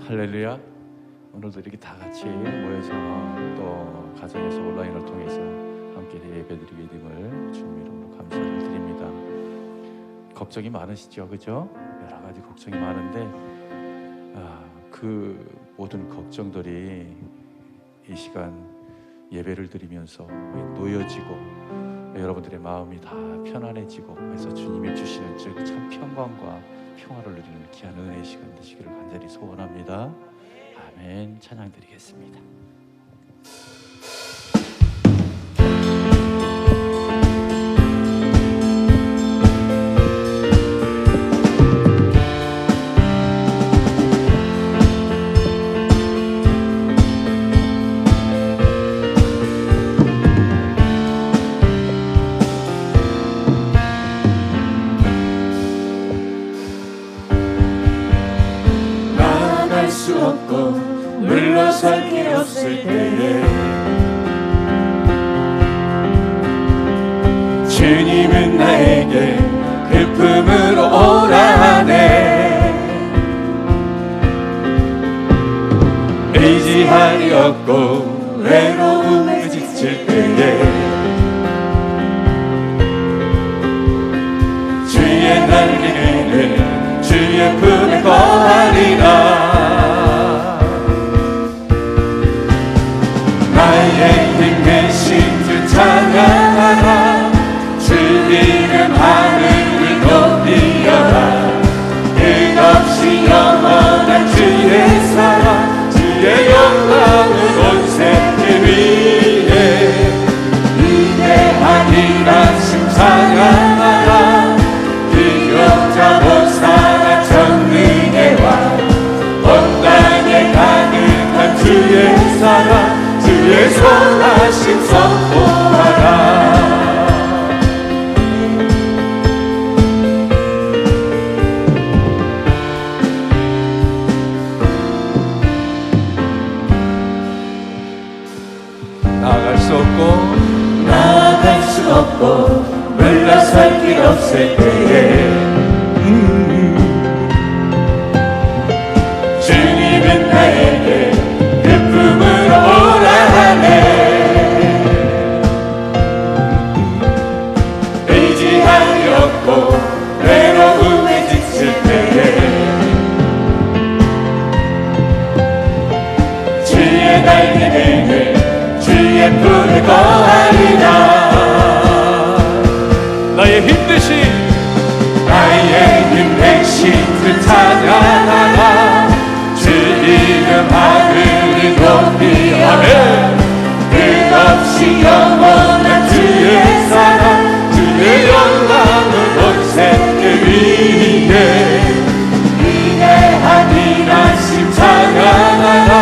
할렐루야. 오늘도 이렇게 다 같이 모여서 또 가정에서 온라인을 통해서 함께 예배드리게 됨을 주님 이름으로 감사를 드립니다. 걱정이 많으시죠, 그죠? 여러 가지 걱정이 많은데 그 모든 걱정들이 이 시간 예배를 드리면서 놓여지고 여러분들의 마음이 다 편안해지고 그래서 주님이 주시는 참 평강과 평화를 누리는 귀한 은혜의 시간 되시기를 간절히 소원합니다. 아멘. 찬양 드리겠습니다. 물러설 길 없을 때에 주님은 나에게 그 품으로 오라 하네. 의지하리 없고 외로움에 지칠 때에 주의 날개를 주의 품에 거하리라. 나의 힘 대신 주 찬양하라. 주 이름 하늘을 높이어라. 끝없이 영원한 주의 사랑 주의 영광을 온 세계 위에 위대하니라. 심 찬양하라. 비교자 못살아 전능의 왕 온 땅에 가득한 주의 사랑 주의 선하심 선포하라. 나아갈 수 없고 물러설 길 없을 때에 주님은 나에게 그 품으로 오라 하네. 의지함이 없고 외로움에 지칠 때에 주의 날개를 주의 품에 거하리라. 나의 힘 대신 그 찬양하라. 주 이름 하늘을 높이 아멘. 끝없이 영원한 주의 사랑 주의 영광을 온 세계 위에 위대하니라. 심 찬양하라.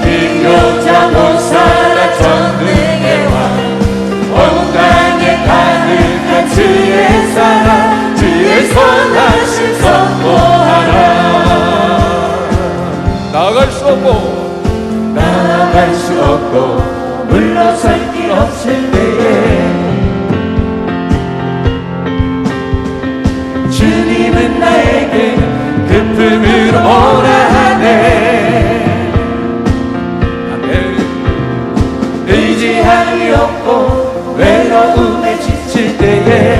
비교자 못살아 전능의 왕 온 땅에 가득한 주의 사랑 주의 선하심 선포하라. 나아갈 수 없고 물러설 길 없을 때에 주님은 나에게 그 품으로 오라 하네. 의지함이 없고 외로움에 지칠 때에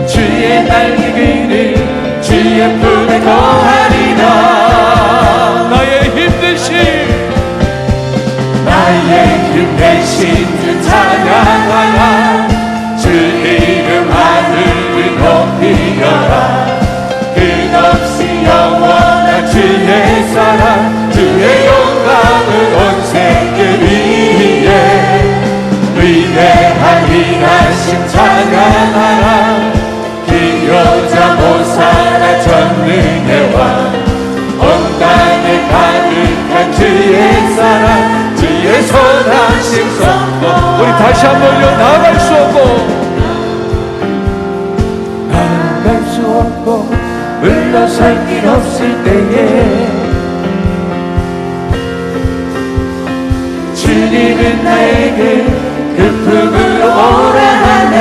주의 날개를 주의 품에 거하리라. 나의 힘 대신 주 찬양하라. 주 이름 하늘을 높이어라. 끝없이 영원한 주의 사랑 주의 영광을 온 세계 위에 위대하니라. 심 찬양하라. 기여자 못살아 전능의 왕 온 땅에 가득한 주의 사랑 주의 선하심 선포. 우리 다시 한번요. 나아갈 수 없고 물러설 길 없을 때에 주님은 나에게 그 품으로 오라 하네.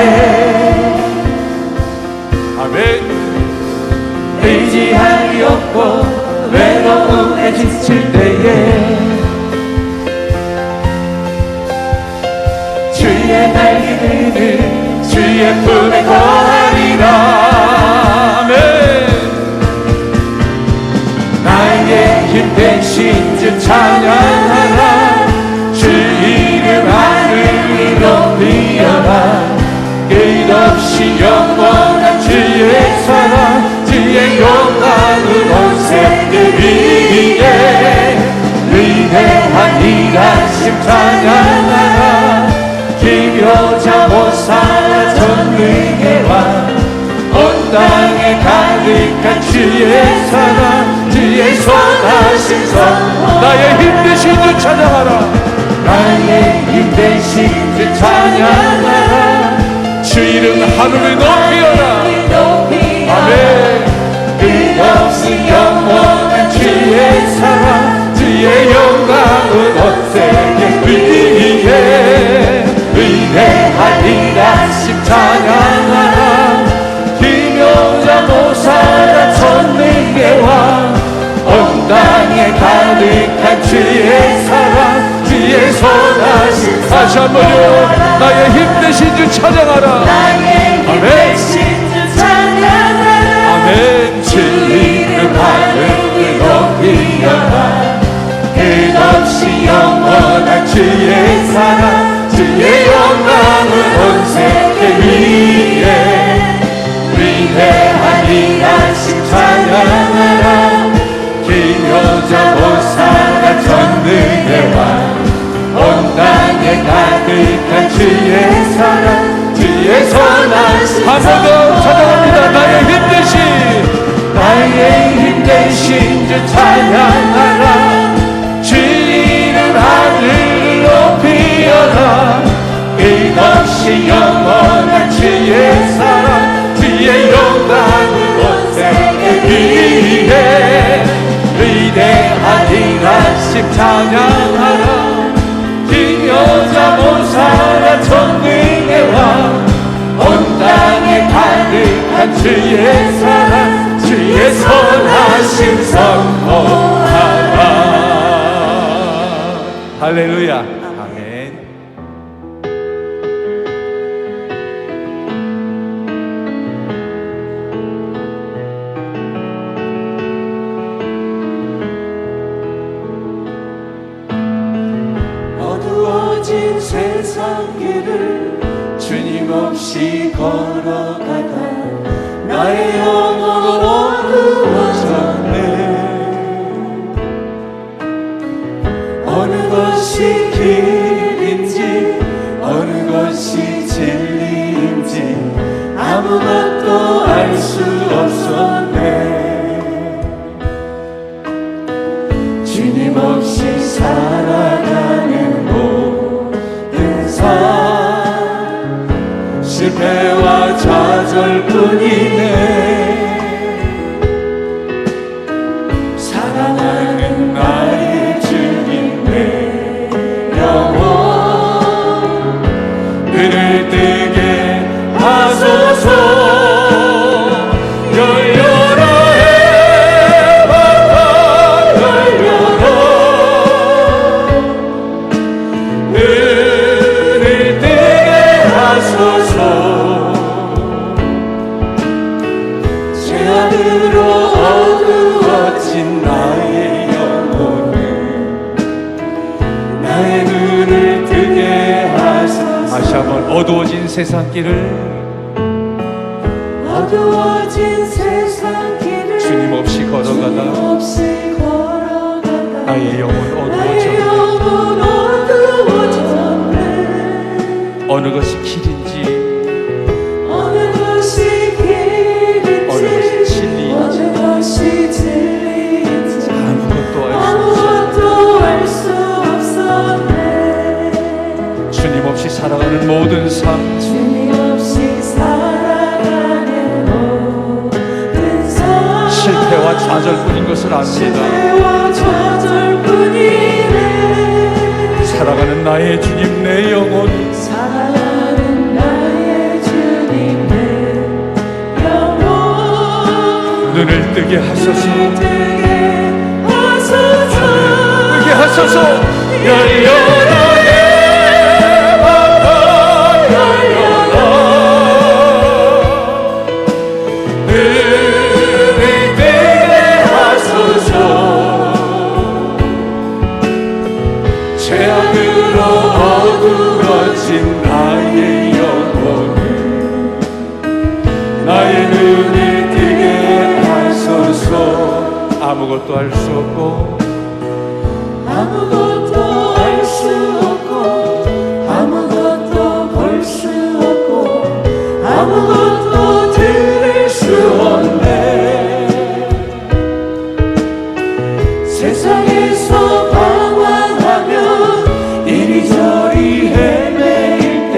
아멘. 되신 주 찬양하라. 주 이름 하늘이 높이어라. 끝없이 영원한 주의 사랑, 주의 영광은 온 세계 위에. 위대한 일하심 찬양하라. 기묘자 모사라 전능의 왕, 온 땅에 가득한 주의 사랑, 주의 선하신 선포. 나의 힘 되신 주 찬양하라. 나의 힘 되신 주 찬양하라. 주 이름 하늘을 높이어라. 아멘. 끝없이 영원한 주의 사랑, 주의 영광은 온 세계 위에. 위대한 일하심 찬양하라. 기묘자 모사라 전능의 왕, 온 땅에 가득한 주의 사랑, 주의 선하신. 다시 한번요. 나의 힘 되신 주 찬양하라. 나의 힘 되신 주 찬양하라. 아멘. 주 이름 하늘을 높이어라. 끝없이 영원한 주의 사랑, 주의 영광은 온 세계 위에. 위대한 일하심 찬양하라. 기묘자 모사라 전능의 왕, 온 땅에 가득한 주의 사랑, 주의 선하신. 한 번 더 찬양합니다. 나의 힘 대신, 나의 힘 대신 주 찬양하라. 주 이름 하늘 높이어라. 끝없이 영원한 주의 사랑, 주의 영광을 온 세계 위에. 위대한 일하심 찬양하라. 기묘자 모사라 전능의 왕, 온 땅에 가득한 주의 사랑, 주의 선하심 선포하라. 할렐루야. 아멘. 어두워진 세상 길을 주님 없이 걸어가다 나의 영혼은 어두워졌네. 어느 것이 길인지 어느 것이 진리인지 아무것도 알 수 없었네. 주님 없이 살아가는 모든 삶 실패와 좌절뿐이네. 사랑하는 나의 주님 내 영혼 눈을 뜨게 하소서. 열려라 해마다 열려라. 눈을 뜨게 하소서. 죄악으로 어두워진 나의 영혼을 나의 눈을 뜨게 하소서. 다시 한번 어두워진 세상길을 어두워진 세상 길을 주님 없이 걸어가다 나의 영혼 나의 영혼 어두워졌네. 어느 것이 길인지 어느 것이 길인지 어느 것이 진리인지 어느 것이 진리인지 아무것도 알 수 없었네. 주님 없이 살아가는 모든 삶 주님 없이 살아가는 모든 삶 실패와 좌절뿐인 것을 압니다. 실패와 좌절뿐이네. 살아가는 나의 주님 내 영혼 사랑하는 나의 주님 내 영혼 눈을 뜨게 하소서. 뜨게 하소서. 뜨게 하소서. 열려라 해마다 열려라. 눈을 뜨게 하소서. 어두워진 나의 영혼을 나의 눈을 뜨게 하소서. 아무것도 할 수 없고 아무것도 알 수 없고 아무것도 볼 수 없고 아무것도 들을 수 없네. 세상에서 방황하며 이리저리 헤매일 때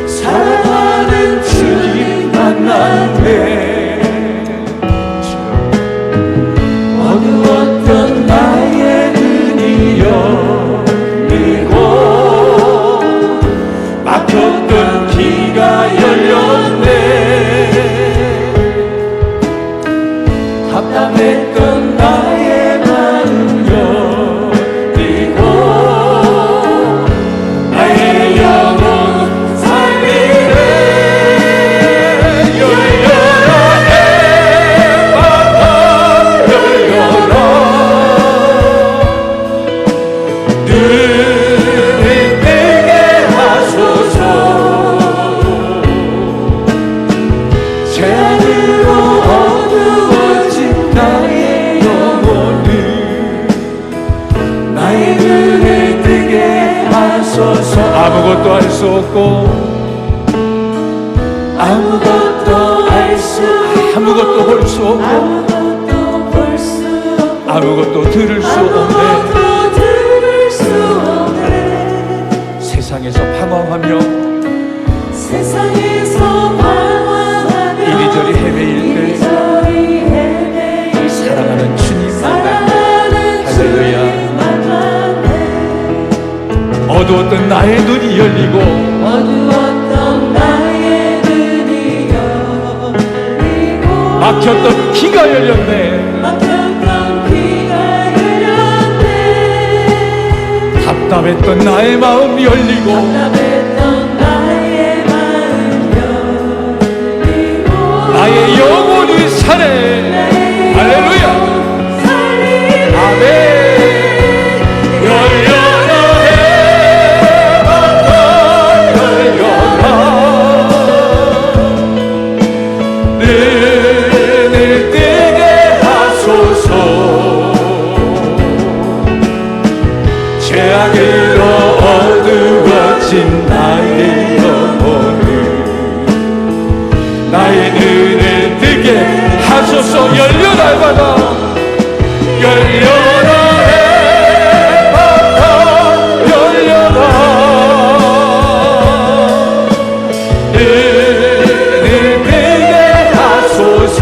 사랑하는 주님 만났네. 어두웠던 나의 눈이 열리고 막혔던 귀가 열렸네. 답답했던 나의 마음 열리고 나의 영혼 살리네. 열려라 해마다 열려라. 눈을 뜨게 하소서. 죄악으로 어두워진 나의 영혼을 나의 눈을 뜨게 하소서. 아무것도 할 수 없고 아무것도 알 수 없고 아무것도 볼 수 없고 아무것도 볼 수 없고 아무것도 들을 수 없네. 아무것도 들을 수 없네. 세상에서 방황하며 세상에서 방황하며 이리저리 헤매일 때 이리저리 헤매일 때 사랑하는 주님 만나. 사랑하는 할렐루야. 주님 만났네. 어두웠던 나의 눈이 열리고 어두웠던 나의 눈이 열리고 막혔던 귀가 열렸네. 막혔던 귀가 열렸네. 답답했던 나의 마음 열리고 답답했던 나의 마음 열리고 나의 영혼이 사네. 할렐루야. 아멘. 열려라 해마다 열려라. 눈을 뜨게 하소서. 죄악으로 어두워진 나의 영혼을 나의 눈을 뜨게 하소서. 열려라 해마다 열려라 해마다 열려라. 눈을 뜨게 하소서.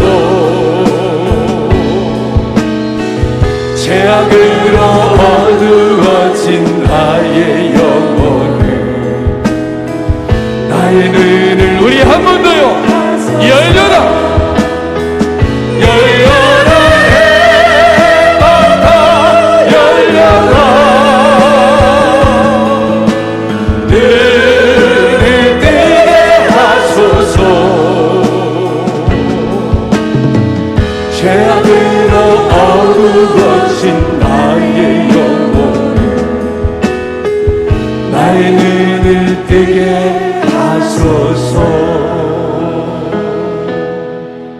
죄악으로 어두워진 나의 영혼을 나의 눈을 우리 한 번 더요. 열려라 열려라 해마다 열려라. 눈을 뜨게 하소서. 죄악으로 어두워진 나의 영혼을 나의 눈을 뜨게 하소서.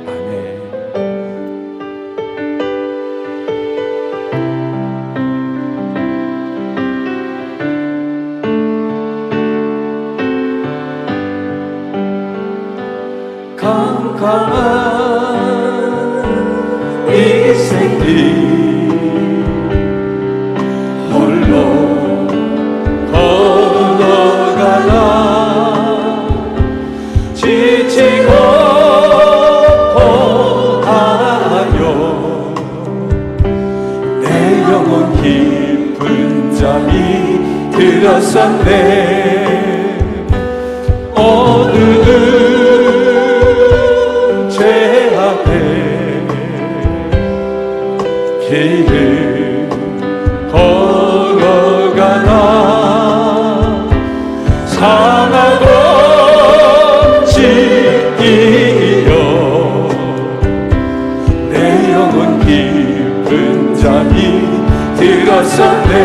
아멘. 캄캄한 인생길 홀로 걸어가다 지치고 고하여 내 영혼 깊은 잠이 들었었네. 어두운 죄악의 길을 걸어가다 상하고 찢기려 내 영혼 깊은 잠이 들었었네.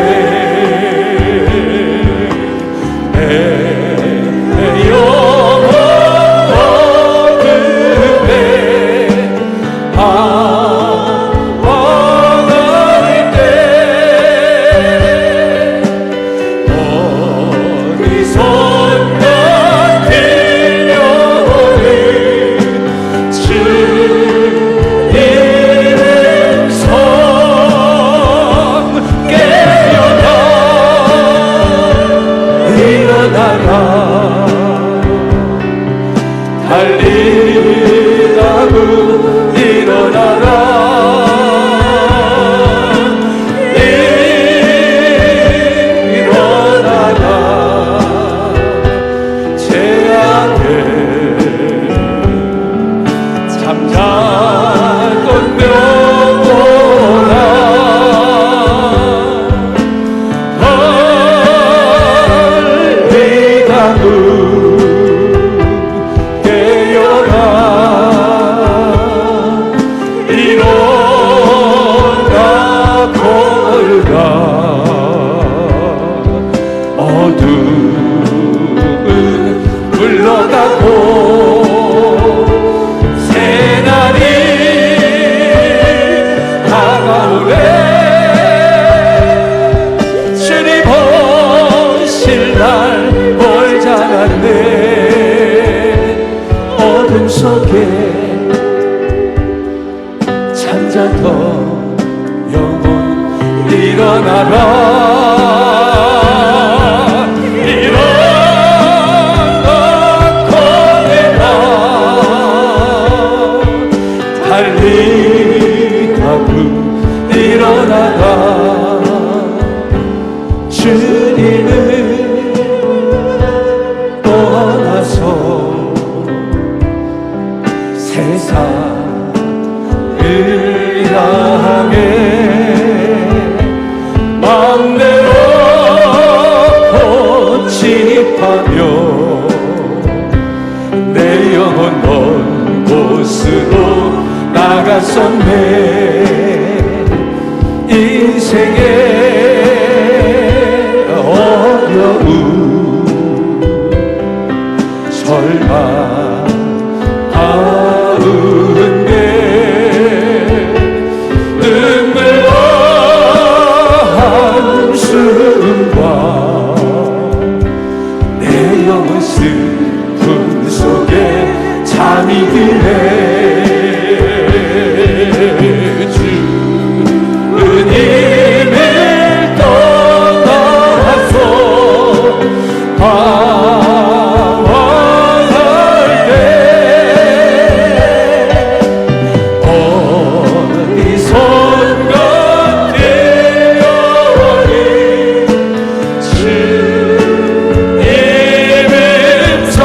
일어나라 달리다구 일어나라 주님을 떠나서 세상을 향해 마음대로 고집하며 내 영혼 먼 곳으로 나갔었네 인생의 어려움 절망 가운데 눈물과 한숨과 내 영혼 슬픔 속에 잠이 드네 주님을 떠나서 방황할 때 어디선가 깨어버린 주님의 정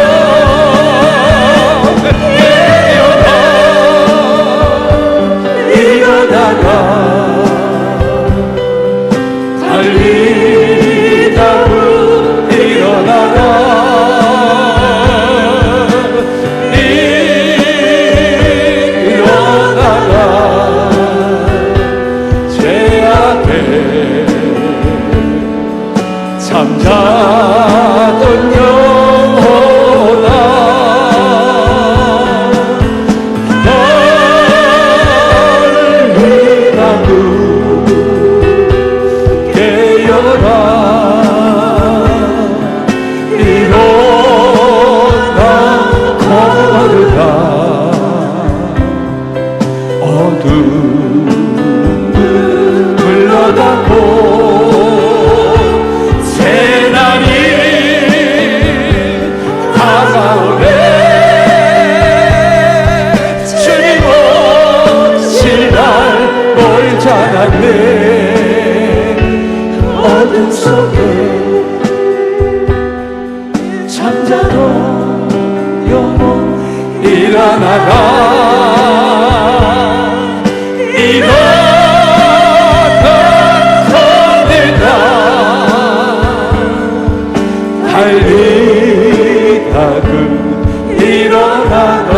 일어나라 달리다구 일어나라 일어나라 제 앞에 잠자던 영혼아 달리다구 깨어라 일어나 걸으라 어둠을 물러가고 새날이 다가오네 주님 오실 날 멀지 않았네 어둠 속에 잠자던 영혼 일어나라 일어나 거들다 달리다구 일어나라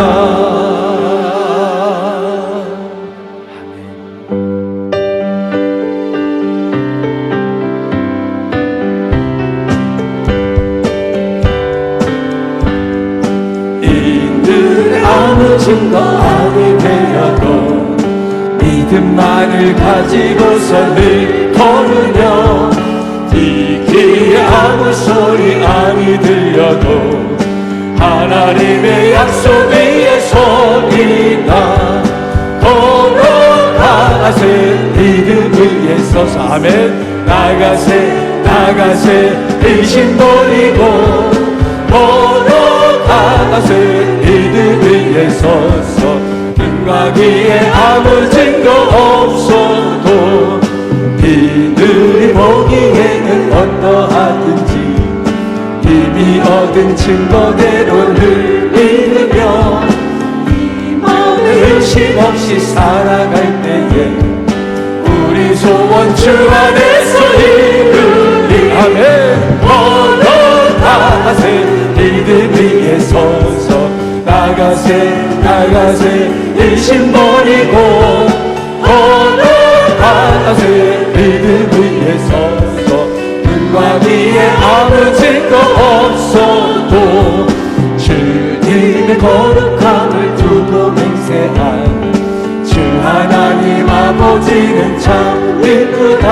이들 아무 증거 아니 되어도 믿음만을 가지고서 늘 걸으며 이 귀에 아무 소리 아니 들려도 하나님의 약속 위에 서리나 걸어가세 믿음 위에 서서 아멘 나가세 의심 버리고 걸어가세 믿음 위에 서서 등과 귀에 아무 증거 없어도 이들이 보기에는 어떠하든지 이미 얻은 증거대로 늘 믿으며 의심 없이 살아갈 때에 우리 소원 주 안에서 이루리 아멘 걸어가세 믿음 위에 서서 나가세 의심 버리고 걸어가세 믿음 위에 서서 눈과 귀에 아무 증거 없어도 주님의 거룩함을 두고 맹세한 주 하나님 아버지는 참 이쁘다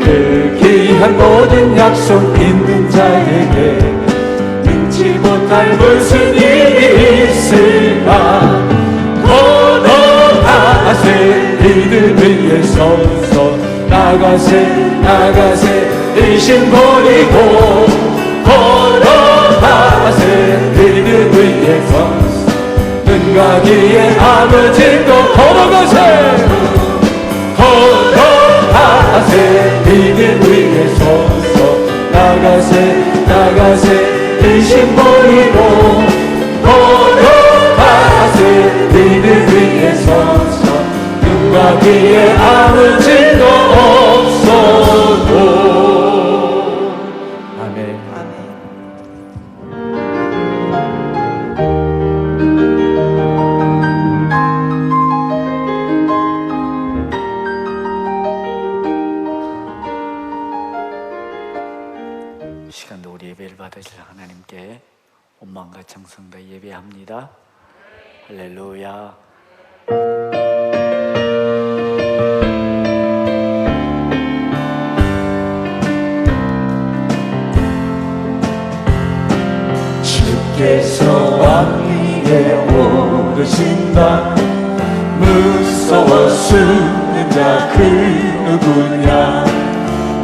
그 귀한 모든 약속 있는 자에게 능치 못할 무슨 일이 있을까 걸어가세 믿음 위에 서서 나가세 의심 버리고 걸어가세 믿음 위에 서서 눈 가기에 아버지도 걸어가세 믿음 위에 서서 나가세 의심 버리고 걸어가세 믿음 위에 서서 눈 가기에 아무 죄도 없어도 아멘. 시간도 우리 예배를 받으실 하나님께 온 마음과 정성 다 예배합니다. 할렐루야. 주께서 왕 위에 오르신다 무서워 숨는 자 그 누구냐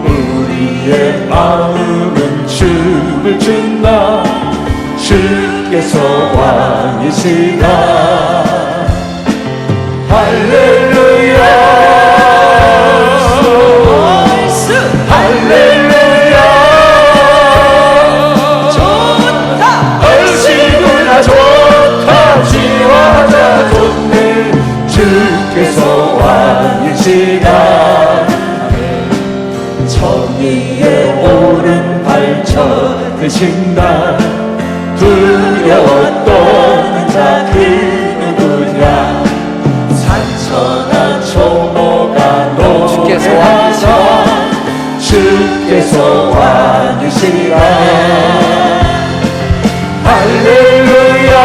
우리의 마음은 춤을 춘다 주께서 왕이시다 할렐루야 할렐루야 좋다 얼씨구나 좋다 지화자 좋네 주께서 왕이시다 정의의 오른발 쳐드신다 두려웠던 자 그 누구냐 산천한 초모가 노래하사 주께서 왕이시라 할렐루야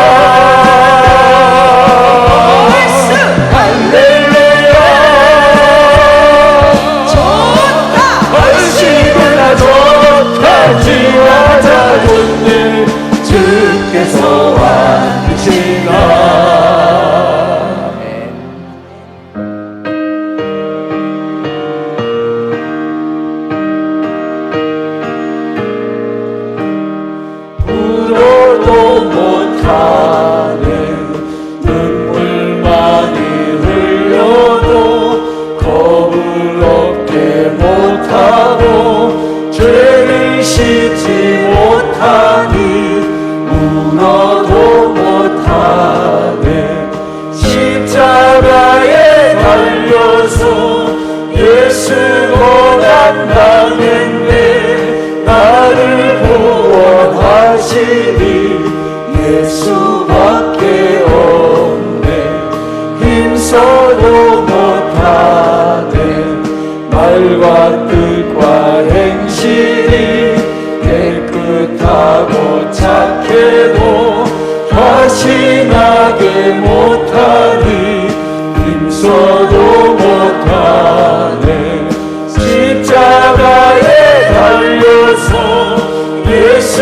할렐루야 좋다 얼씨구나 좋다 지화자 좋네 주께서 왕이시라 울어도 못하네 눈물 많이 흘려도 겁을 얻게 못하고 죄를 씻지 못하니 울어도 못하네 십자가에 달려서 예수 고난 당했네 나를 구원하시니 예수밖에 없네 힘써도 못하네 말과 뜻과 행실이 깨끗하고 착해도 화신하게 못하니 힘써도 못하네 십자가에 달려서 예수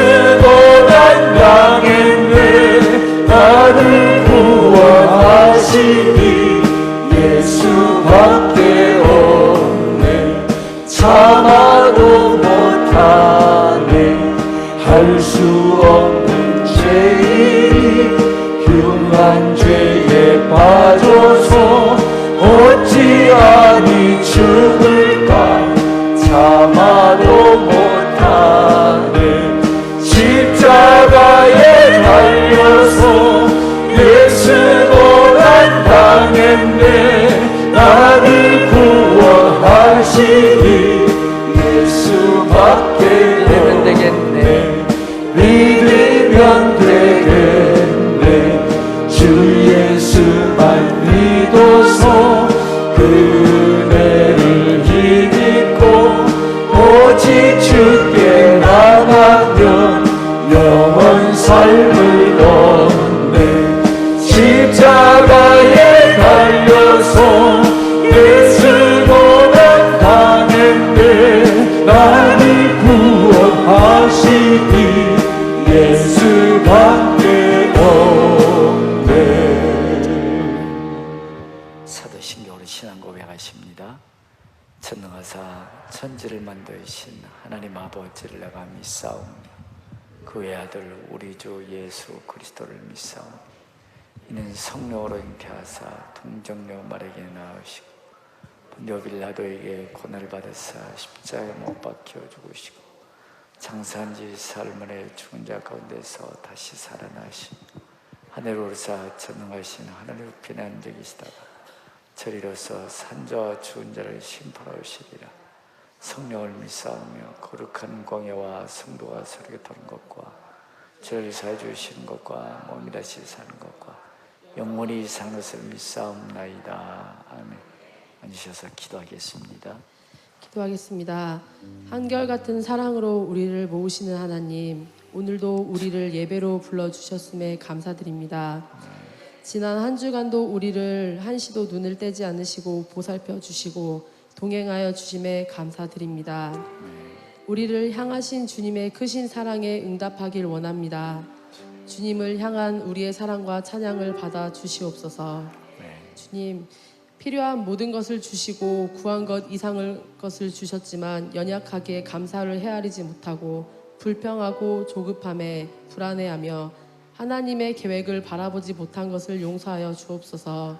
고난 당했네 나를 구원하시니 예수밖에 없네 참아도 못하네 할 수 없는 죄인이 흉한 죄에 빠져서 어찌하니 죽을까 참아도 못하네 십자가에 달려서 예수 고난 당했네 나를 구원하시니 예수밖에 없네 믿으면 되겠네 주 예수만 믿어서 그네를 힘입고 오직 주께 나가면 영원 삶을 얻네 십자가에 달려서 예수 고난 당했네 나를 구원하시니 예수밖에 없네 사도신경으로 신앙 고백하십니다. 전능하사 천지를 만드신 하나님 아버지를 내가 믿사오며 그 외아들 우리 주 예수 그리스도를 믿사오며 이는 성령으로 잉태하사 동정녀 마리아에게 낳으시고 본디오 빌라도에게 고난을 받으사 십자가에 못 박혀 죽으시고 장사한 지 사흘 만에 죽은 자 가운데서 다시 살아나시고 하늘로 오르사 전능하신 하나님 우편에 앉아 계시다가 저리로서 산자와 죽은 자를 심판하시리라. 성령을 믿사오며 거룩한 공예와 성도가 서로게 도는 것과 저를 사해 주시는 것과 몸이 다시 사는 것과 영원히 사는 것을 믿사옵나이다. 아멘. 앉으셔서 기도하겠습니다. 기도하겠습니다. 한결같은 사랑으로 우리를 모으시는 하나님, 오늘도 우리를 예배로 불러주셨음에 감사드립니다. 지난 한 주간도 우리를 한시도 눈을 떼지 않으시고 보살펴 주시고 동행하여 주심에 감사드립니다. 우리를 향하신 주님의 크신 사랑에 응답하길 원합니다. 주님을 향한 우리의 사랑과 찬양을 받아 주시옵소서. 주님, 필요한 모든 것을 주시고 구한 것 이상의 것을 주셨지만 연약하게 감사를 헤아리지 못하고 불평하고 조급함에 불안해하며 하나님의 계획을 바라보지 못한 것을 용서하여 주옵소서.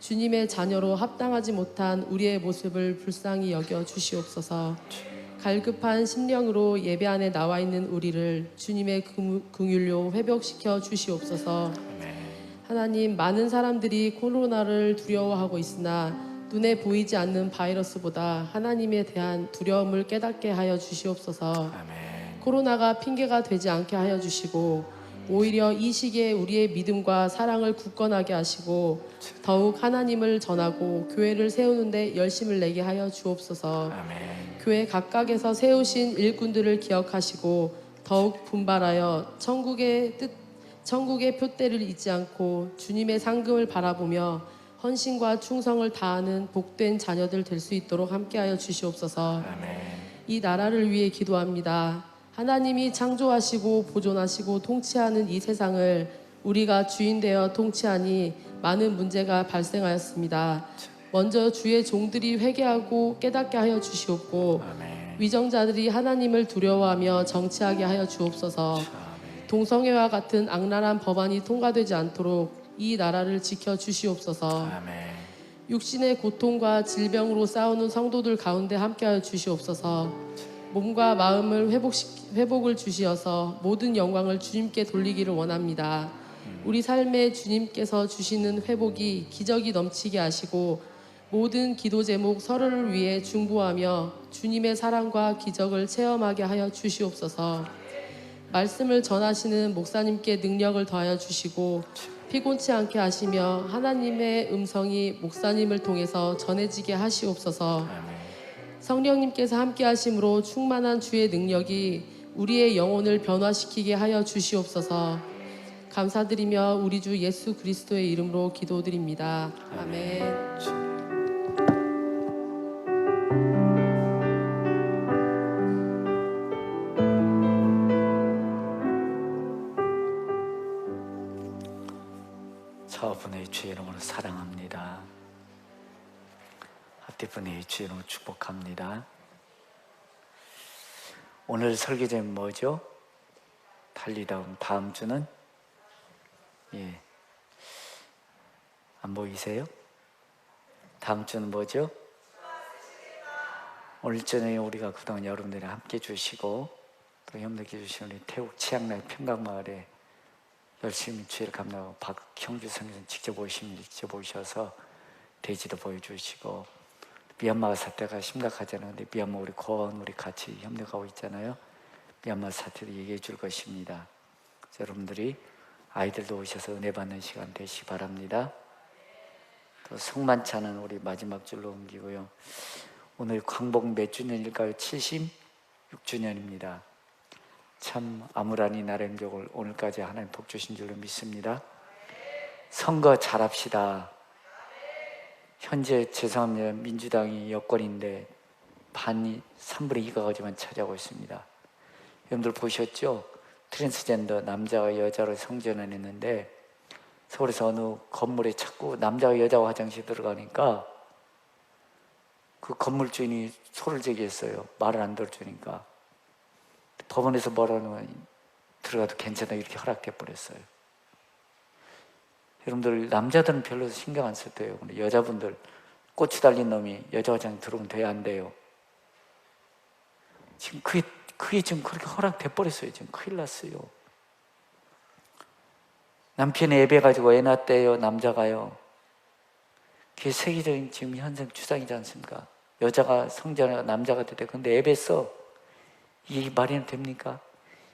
주님의 자녀로 합당하지 못한 우리의 모습을 불쌍히 여겨 주시옵소서. 갈급한 심령으로 예배 안에 나와 있는 우리를 주님의 긍휼로 회복시켜 주시옵소서. 하나님, 많은 사람들이 코로나를 두려워하고 있으나 눈에 보이지 않는 바이러스보다 하나님에 대한 두려움을 깨닫게 하여 주시옵소서. 코로나가 핑계가 되지 않게 하여 주시고 오히려 이 시기에 우리의 믿음과 사랑을 굳건하게 하시고 더욱 하나님을 전하고 교회를 세우는 데 열심을 내게 하여 주옵소서. 교회 각각에서 세우신 일꾼들을 기억하시고 더욱 분발하여 천국의 표대를 잊지 않고 주님의 상급을 바라보며 헌신과 충성을 다하는 복된 자녀들 될 수 있도록 함께하여 주시옵소서. 이 나라를 위해 기도합니다. 하나님이 창조하시고 보존하시고 통치하는 이 세상을 우리가 주인 되어 통치하니 많은 문제가 발생하였습니다. 먼저 주의 종들이 회개하고 깨닫게 하여 주시옵고 위정자들이 하나님을 두려워하며 정치하게 하여 주옵소서. 동성애와 같은 악랄한 법안이 통과되지 않도록 이 나라를 지켜 주시옵소서. 육신의 고통과 질병으로 싸우는 성도들 가운데 함께하여 주시옵소서. 몸과 마음을 회복을 주시어서 모든 영광을 주님께 돌리기를 원합니다. 우리 삶에 주님께서 주시는 회복이 기적이 넘치게 하시고 모든 기도 제목 서로를 위해 중보하며 주님의 사랑과 기적을 체험하게 하여 주시옵소서. 말씀을 전하시는 목사님께 능력을 더하여 주시고 피곤치 않게 하시며 하나님의 음성이 목사님을 통해서 전해지게 하시옵소서. 성령님께서 함께 하심으로 충만한 주의 능력이 우리의 영혼을 변화시키게 하여 주시옵소서. 감사드리며 우리 주 예수 그리스도의 이름으로 기도드립니다. 아멘. 저분의 주의 이름으로 사랑합니다. 앞뒤분의 주의 이름으로 축복합니다. 오늘 설교 제목은 뭐죠? 다음 주는 안 보이세요? 다음 주는 뭐죠? 오늘 저녁에 우리가 그동안 여러분들이 함께 주시고 또 협력해 주신 우리 태국 치앙라이 평강마을에 열심히 주의를 감당하고 박형주 선교사님 직접 오셔서 대지도 보여주시고 미얀마 사태가 심각하잖아요. 근데 미얀마 우리 고원 우리 같이 협력하고 있잖아요. 미얀마 사태도 얘기해 줄 것입니다. 여러분들이 아이들도 오셔서 은혜 받는 시간 되시기 바랍니다. 또 성만찬은 우리 마지막 줄로 옮기고요. 오늘 광복 몇 주년일까요? 76주년입니다. 참 암울하니 나름적을 오늘까지 하나님 복 주신 줄로 믿습니다. 선거 잘합시다. 현재 죄송합니다. 민주당이 여권인데 반이 3분의 2가 거지만 차지하고 있습니다. 여러분들 보셨죠? 트랜스젠더 남자가 여자로 성전환 했는데 서울에서 어느 건물에 자꾸 남자가 여자가 화장실 들어가니까 그 건물 주인이 소를 제기했어요. 말을 안 들어주니까. 법원에서 뭐라는 들어가도 괜찮아 이렇게 허락해 버렸어요. 여러분들 남자들은 별로 신경 안 썼대요. 근데 여자분들 꼬치 달린 놈이 여자 화장 들어오면 돼야 안 돼요. 지금 그게 지금 그렇게 허락돼 버렸어요. 지금 큰일 났어요. 남편이 예배 가지고 애 낳았대요. 남자가요. 그게 세계적인 지금 현상 주장이지 않습니까? 여자가 성전에 남자가 됐대. 근데 예배 써. 이게 말이 됩니까?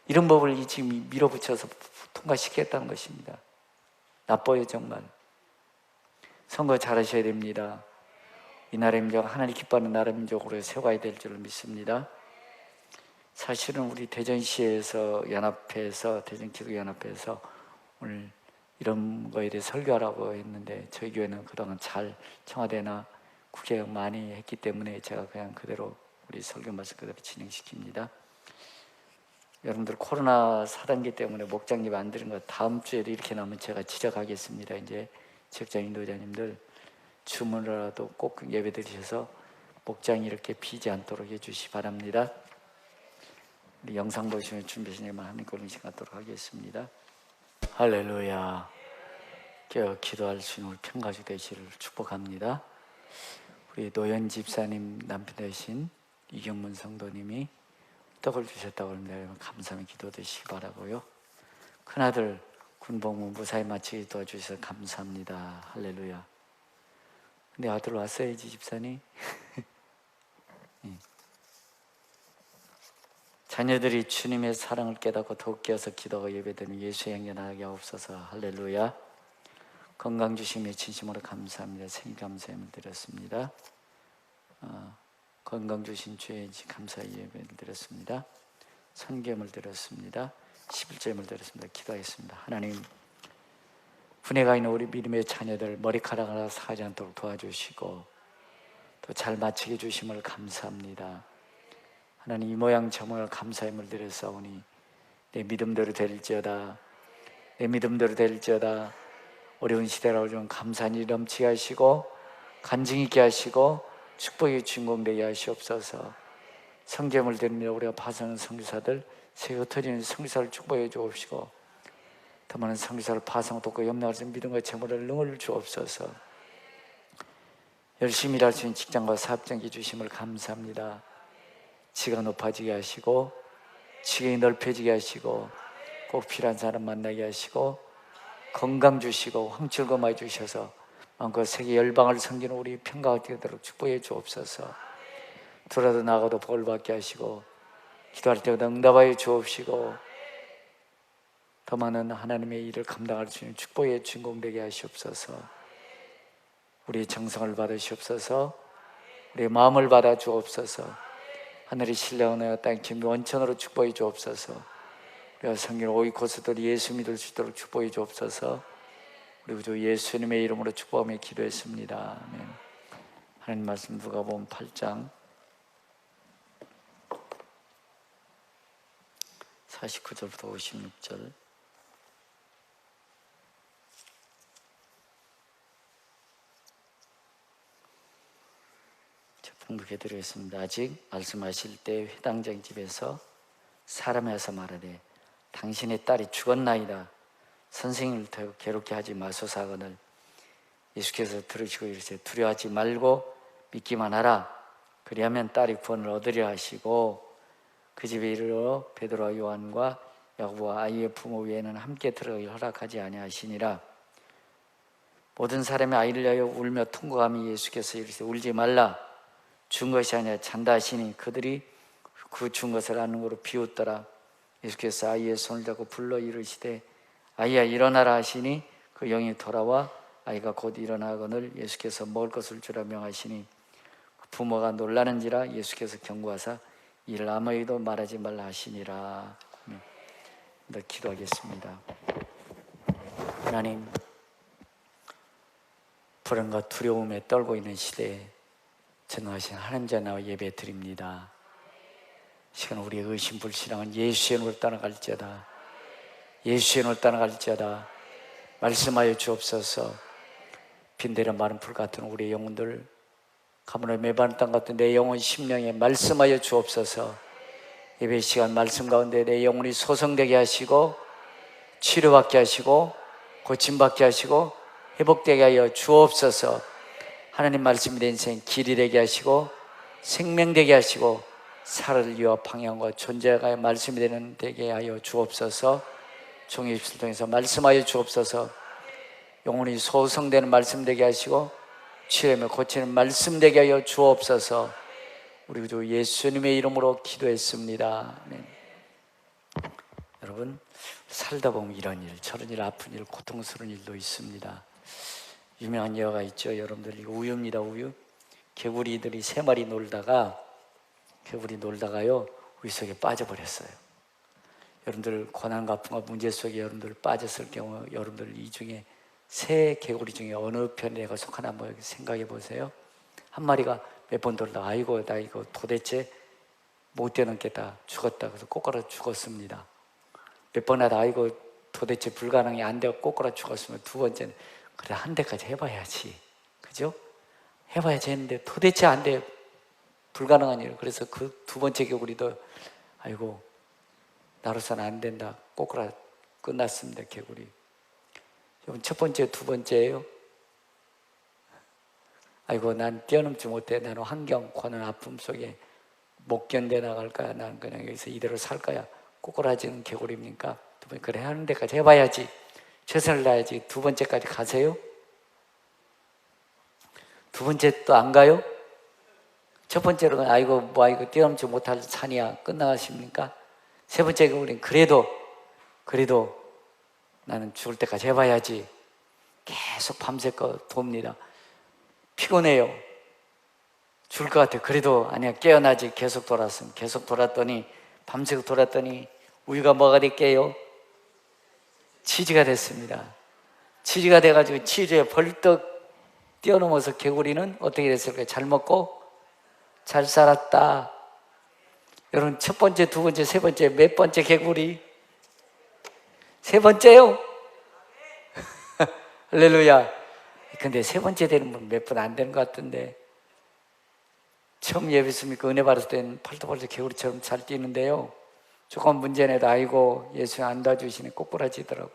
이런 법을 지금 밀어붙여서 통과시켰다는 것입니다. 나빠요 정말. 선거 잘하셔야 됩니다. 이 나라 민족 하나님 기뻐하는 나라 민족으로 세워가야 될 줄 믿습니다. 사실은 우리 대전시에서 연합회에서 대전기도연합회에서 오늘 이런 거에 대해 설교하라고 했는데 저희 교회는 그동안 잘 청와대나 국회의원 많이 했기 때문에 제가 그냥 그대로 우리 설교 말씀 그대로 진행시킵니다. 여러분들 코로나 4단계 때문에 목장 예배 안 드린 거 다음 주에도 이렇게 나오면 제가 지적하겠습니다. 이제 지역장 인도자님들 주문이라도 꼭 예배 드리셔서 목장이 이렇게 비지 않도록 해주시 바랍니다. 우리 영상 보시면 준비하신 일만 하는 걸로 시간도록 하겠습니다. 할렐루야. 깨어 기도할 수 있는 우리 평가주 되시를 축복합니다. 우리 노현 집사님 남편 되신 이경문 성도님이 떡을 주셨다고 합니다. 여러분 감사하며 기도 드시기 바라고요. 큰아들 군복무 무사히 마치게 도와주셔서 감사합니다. 할렐루야. 근데 아들 왔어야지 집사님. 자녀들이 주님의 사랑을 깨닫고 더욱 깨어서 기도가 예배되는 예수의 행연하게 하옵소서. 할렐루야. 건강 주심에 진심으로 감사합니다. 생일 감사함을 드렸습니다. 건강 주신 주에 감사의 예배를 드렸습니다. 선교함을 드렸습니다. 11절을 드렸습니다. 기도하겠습니다. 하나님, 분해가 있는 우리 믿음의 자녀들 머리카락 하나 사지 않도록 도와주시고 또 잘 마치게 주심을 감사합니다. 하나님, 이 모양 저 모양 감사함을 드렸사오니 내 믿음대로 될지어다, 내 믿음대로 될지어다. 어려운 시대라고 좀 감사한 일 넘치게 하시고 간증 있게 하시고 축복의 주인공 되게 하시옵소서. 성경을 드리며 우리가 파송하는 선교사들 새 흩어지는 선교사를 축복해 주옵시고 더 많은 선교사를 파송 돕고 염려할 수 있는 믿음과 재물을 능을 주옵소서. 열심히 일할 수 있는 직장과 사업장에 주심을 감사합니다. 지가 높아지게 하시고 지경이 넓혀지게 하시고 꼭 필요한 사람 만나게 하시고 건강 주시고 황칠고 많이 주셔서 마음껏 세계 열방을 섬기는 우리 평가가 되도록 축복해 주옵소서. 들어도 나가도 복을 받게 하시고 기도할 때마다 응답하여 주옵시고 더 많은 하나님의 일을 감당할 수 있는 축복의 주인공 되게 하시옵소서. 우리의 정성을 받으시옵소서. 우리의 마음을 받아 주옵소서. 하늘의 신령하여 땅의 깊은 원천으로 축복해 주옵소서. 우리가 섬기는 오이코스들 예수 믿을 수 있도록 축복해 주옵소서. 우리 주 예수님의 이름으로 축복하며 기도했습니다. 아멘. 하나님 말씀 누가복음 8장 49절부터 56절. 봉독해 드리겠습니다. 아직 말씀하실 때 회당장 집에서 사람이 와서 말하되 당신의 딸이 죽었나이다. 선생님을 괴롭게 하지 마소서 하거늘 예수께서 들으시고 이르시되 두려워하지 말고 믿기만 하라. 그리하면 딸이 구원을 얻으려 하시고 그 집에 이르러 베드로와 요한과 야고보와 아이의 부모 외에는 함께 들어가기 허락하지 아니하시니라. 모든 사람이 아이를 위하여 울며 통곡하며 예수께서 이르시되 울지 말라. 죽은 것이 아니라 잔다 하시니 그들이 그 죽은 것을 아는 거로 비웃더라. 예수께서 아이의 손을 잡고 불러 이르시되 아이야 일어나라 하시니 그 영이 돌아와 아이가 곧 일어나거늘 예수께서 먹을 것을 주라 명하시니 그 부모가 놀라는지라. 예수께서 경고하사 이를 아무에게도 말하지 말라 하시니라. 네, 기도하겠습니다. 하나님, 불안과 두려움에 떨고 있는 시대에 전능하신 하나님 자녀와 예배 드립니다. 시간 우리의 의심불신앙은 예수의 이름으로 떠나갈지어다. 예수의 이름으로 떠나갈지어다. 말씀하여 주옵소서. 빈대로 마른 풀 같은 우리의 영혼들 가문의 메바른 땅 같은 내 영혼 심령에 말씀하여 주옵소서. 예배 시간 말씀 가운데 내 영혼이 소성되게 하시고 치료받게 하시고 고침받게 하시고 회복되게 하여 주옵소서. 하나님 말씀이 내 인생 길이 되게 하시고 생명되게 하시고 살을 이어 방향과 존재가 말씀이 되게 하여 주옵소서. 종의 입술을 통해서 말씀하여 주옵소서. 영혼이 소성되는 말씀 되게 하시고 치료하며 고치는 말씀 되게 하여 주옵소서. 우리 주 예수님의 이름으로 기도했습니다. 아멘. 여러분, 살다 보면 이런 일, 저런 일, 아픈 일, 고통스러운 일도 있습니다. 유명한 예화가 있죠. 여러분들 이거 우유입니다. 우유. 개구리들이 3마리 놀다가요 우유 속에 빠져버렸어요. 여러분들 고난과 아픔과 문제 속에 여러분들 빠졌을 경우 여러분들 이 중에 세 개구리 중에 어느 편에 내가 속하나 한번 생각해 보세요. 한 마리가 몇 번 돌다가 아이고 나 이거 도대체 못 뛰어넘겠다 죽었다 그래서 꼬꾸라 죽었습니다. 몇 번 하다 아이고 도대체 불가능이 안 되고 꼬꾸라 죽었으면 두 번째는 그래 한 대까지 해봐야지, 그죠? 해봐야지 했는데 도대체 안 돼, 불가능한 일. 그래서 그 두 번째 개구리도 아이고 나로서는 안 된다 꼬꾸라 끝났습니다. 개구리. 첫 번째, 두 번째예요. 아이고 난 뛰어넘지 못해. 나는 환경, 고난, 아픔 속에 못 견뎌 나갈 거야. 난 그냥 여기서 이대로 살 거야. 꼬꾸라지는 개구리입니까? 두 번째, 그래 하는 데까지 해봐야지, 최선을 다해야지. 두 번째까지 가세요? 두 번째 또 안 가요? 첫 번째로는 아이고 뭐 이거 뛰어넘지 못할 산이야 끝나가십니까? 세 번째 개구리는 그래도 나는 죽을 때까지 해봐야지. 계속 밤새껏 돕니다. 피곤해요. 죽을 것 같아요. 그래도 아니야 깨어나지. 계속 돌았더니 밤새고 돌았더니 우유가 뭐가 됐게요? 치즈가 됐습니다. 치즈가 돼가지고 치즈에 벌떡 뛰어넘어서 개구리는 어떻게 됐을까요? 잘 먹고 잘 살았다. 여러분 첫 번째, 두 번째, 세 번째 몇 번째 개구리? 세 번째요? 할렐루야. 근데 세 번째 되는 분 몇 분 안 되는 것 같은데 처음 예배했을 때 은혜 받았을 때는 팔도팔도 개구리처럼 잘 뛰는데요 조금 문제내도 아이고 예수 안 도와주시네 꼬꾸라지더라고.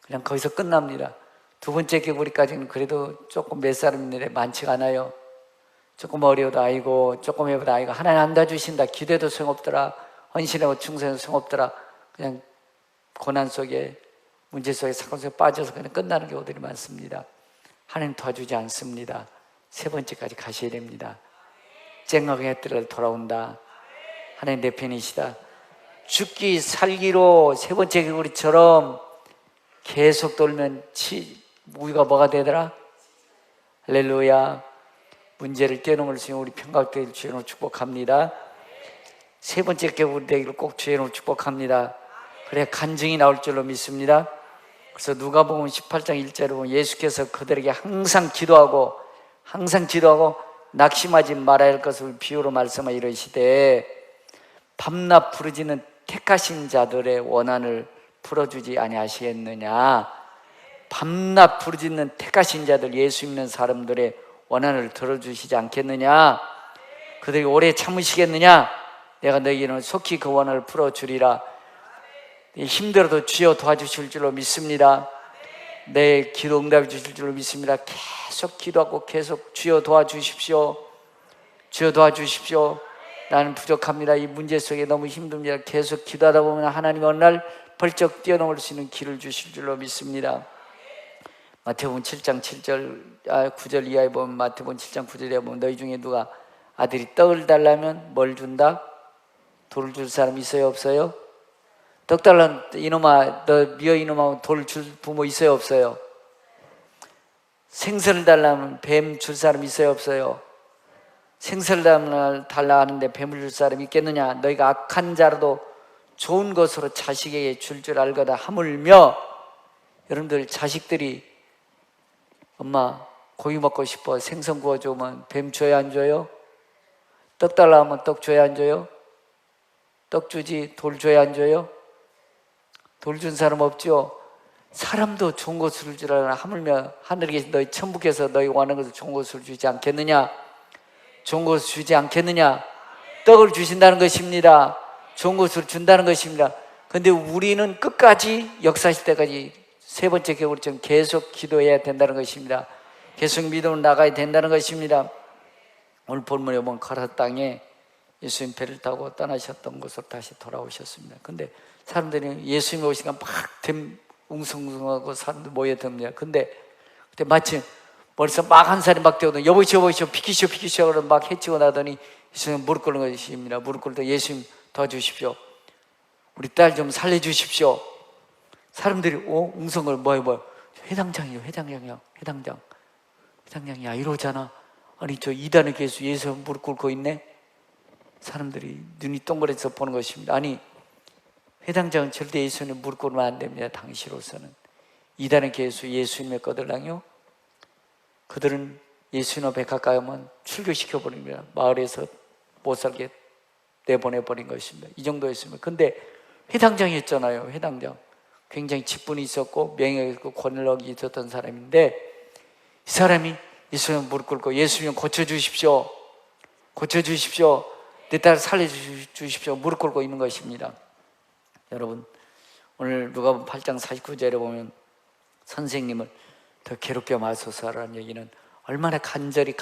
그냥 거기서 끝납니다. 두 번째 개구리까지는 그래도 조금 몇 사람 있는데 많지가 않아요. 조금 어려워도 아이고 조금 해보다 아이고 하나님 안 도와주신다. 기도해도 소용없더라. 헌신하고 충성해도 소용없더라. 그냥 고난 속에 문제 속에 사건 속에 빠져서 그냥 끝나는 경우들이 많습니다. 하나님 도와주지 않습니다. 세 번째까지 가셔야 됩니다. 쨍하게 해뜰 돌아온다. 하나님 내 편이시다. 죽기 살기로 세 번째 개구리처럼 계속 돌면 우리가 뭐가 되더라? 할렐루야. 문제를 뛰어넘을 수 있는 우리 평강되길 주님으로 축복합니다. 세 번째 개구리 되기를 꼭 주님으로 축복합니다. 그래 간증이 나올 줄로 믿습니다. 그래서 누가복음 18장 1절에 보면 예수께서 그들에게 항상 기도하고 낙심하지 말아야 할 것을 비유로 말씀하여 이르시되 밤낮 부르짖는 택하신 자들의 원한을 풀어주지 아니하시겠느냐. 밤낮 부르짖는 택하신 자들, 예수 믿는 사람들의 원한을 들어주시지 않겠느냐. 그들이 오래 참으시겠느냐. 내가 너희는 속히 그 원한을 풀어주리라. 힘들어도 주여 도와주실 줄로 믿습니다. 내 기도 응답해 주실 줄로 믿습니다. 계속 기도하고 계속 주여 도와주십시오. 주여 도와주십시오. 나는 부족합니다. 이 문제 속에 너무 힘듭니다. 계속 기도하다 보면 하나님 어느 날 벌쩍 뛰어넘을 수 있는 길을 주실 줄로 믿습니다. 마태복음 7장 9절 이하에 보면 마태복음 7장 9절에 보면 너희 중에 누가 아들이 떡을 달라면 뭘 준다? 돌을 줄 사람 있어요 없어요? 떡 달라면 이놈아 너 미어 이놈아 돌 줄 부모 있어요 없어요? 생선을 달라면 뱀 줄 사람 있어요 없어요? 생선을 달라 하는데 뱀을 줄 사람 있겠느냐? 너희가 악한 자라도 좋은 것으로 자식에게 줄 알거다 하물며. 여러분들 자식들이 엄마 고기 먹고 싶어 생선 구워주면 뱀 줘야 안 줘요? 떡 달라 하면 떡 줘야 안 줘요? 떡 주지 돌 줘야 안 줘요? 돌 준 사람 없죠? 사람도 좋은 것을 줄 알아. 하물며 하늘에 계신 너희 천부께서 너희 원하는 것을 좋은 것을 주지 않겠느냐? 좋은 것을 주지 않겠느냐? 떡을 주신다는 것입니다. 좋은 것을 준다는 것입니다. 근데 우리는 끝까지 역사하실 때까지 세 번째 겨울처럼 계속 기도해야 된다는 것입니다. 계속 믿음으로 나가야 된다는 것입니다. 오늘 본문에 보면 가나안 땅에 예수님 배를 타고 떠나셨던 곳으로 다시 돌아오셨습니다. 근데 사람들이 예수님이 오시니까 막 웅성웅성하고 사람들 모여듭니다. 근데 그때 마침 머리에서 막 한 살이 막 뛰어오더니 여보시오 비키시오 그러고 막 해치고 나더니 예수님 무릎 꿇는 것입니다. 무릎 꿇을 때 예수님 도와주십시오. 우리 딸 좀 살려주십시오. 사람들이 웅성을 뭐야 회당장이요. 회당장이야 이러잖아. 아니 저 이단의 교수 예수 무릎 꿇고 있네. 사람들이 눈이 동그래서 보는 것입니다. 아니 회당장은 절대 예수님 무릎 꿇으면 안 됩니다. 당시로서는 이단의 교수 예수님의 거들랑요. 그들은 예수님 앞에 가까이 오면 출교시켜 버립니다. 마을에서 못 살게 내보내 버린 것입니다. 이 정도였습니다. 근데 회당장이었잖아요. 회당장 굉장히 직분이 있었고 명예가 있고 권력이 있었던 사람인데 이 사람이 예수님 무릎 꿇고 예수님 고쳐주십시오. 내 딸 살려주십시오. 무릎 꿇고 있는 것입니다. 여러분 오늘 누가복음 8장 49절에 보면 선생님을 더 괴롭게 마소서라는 얘기는 얼마나 간절히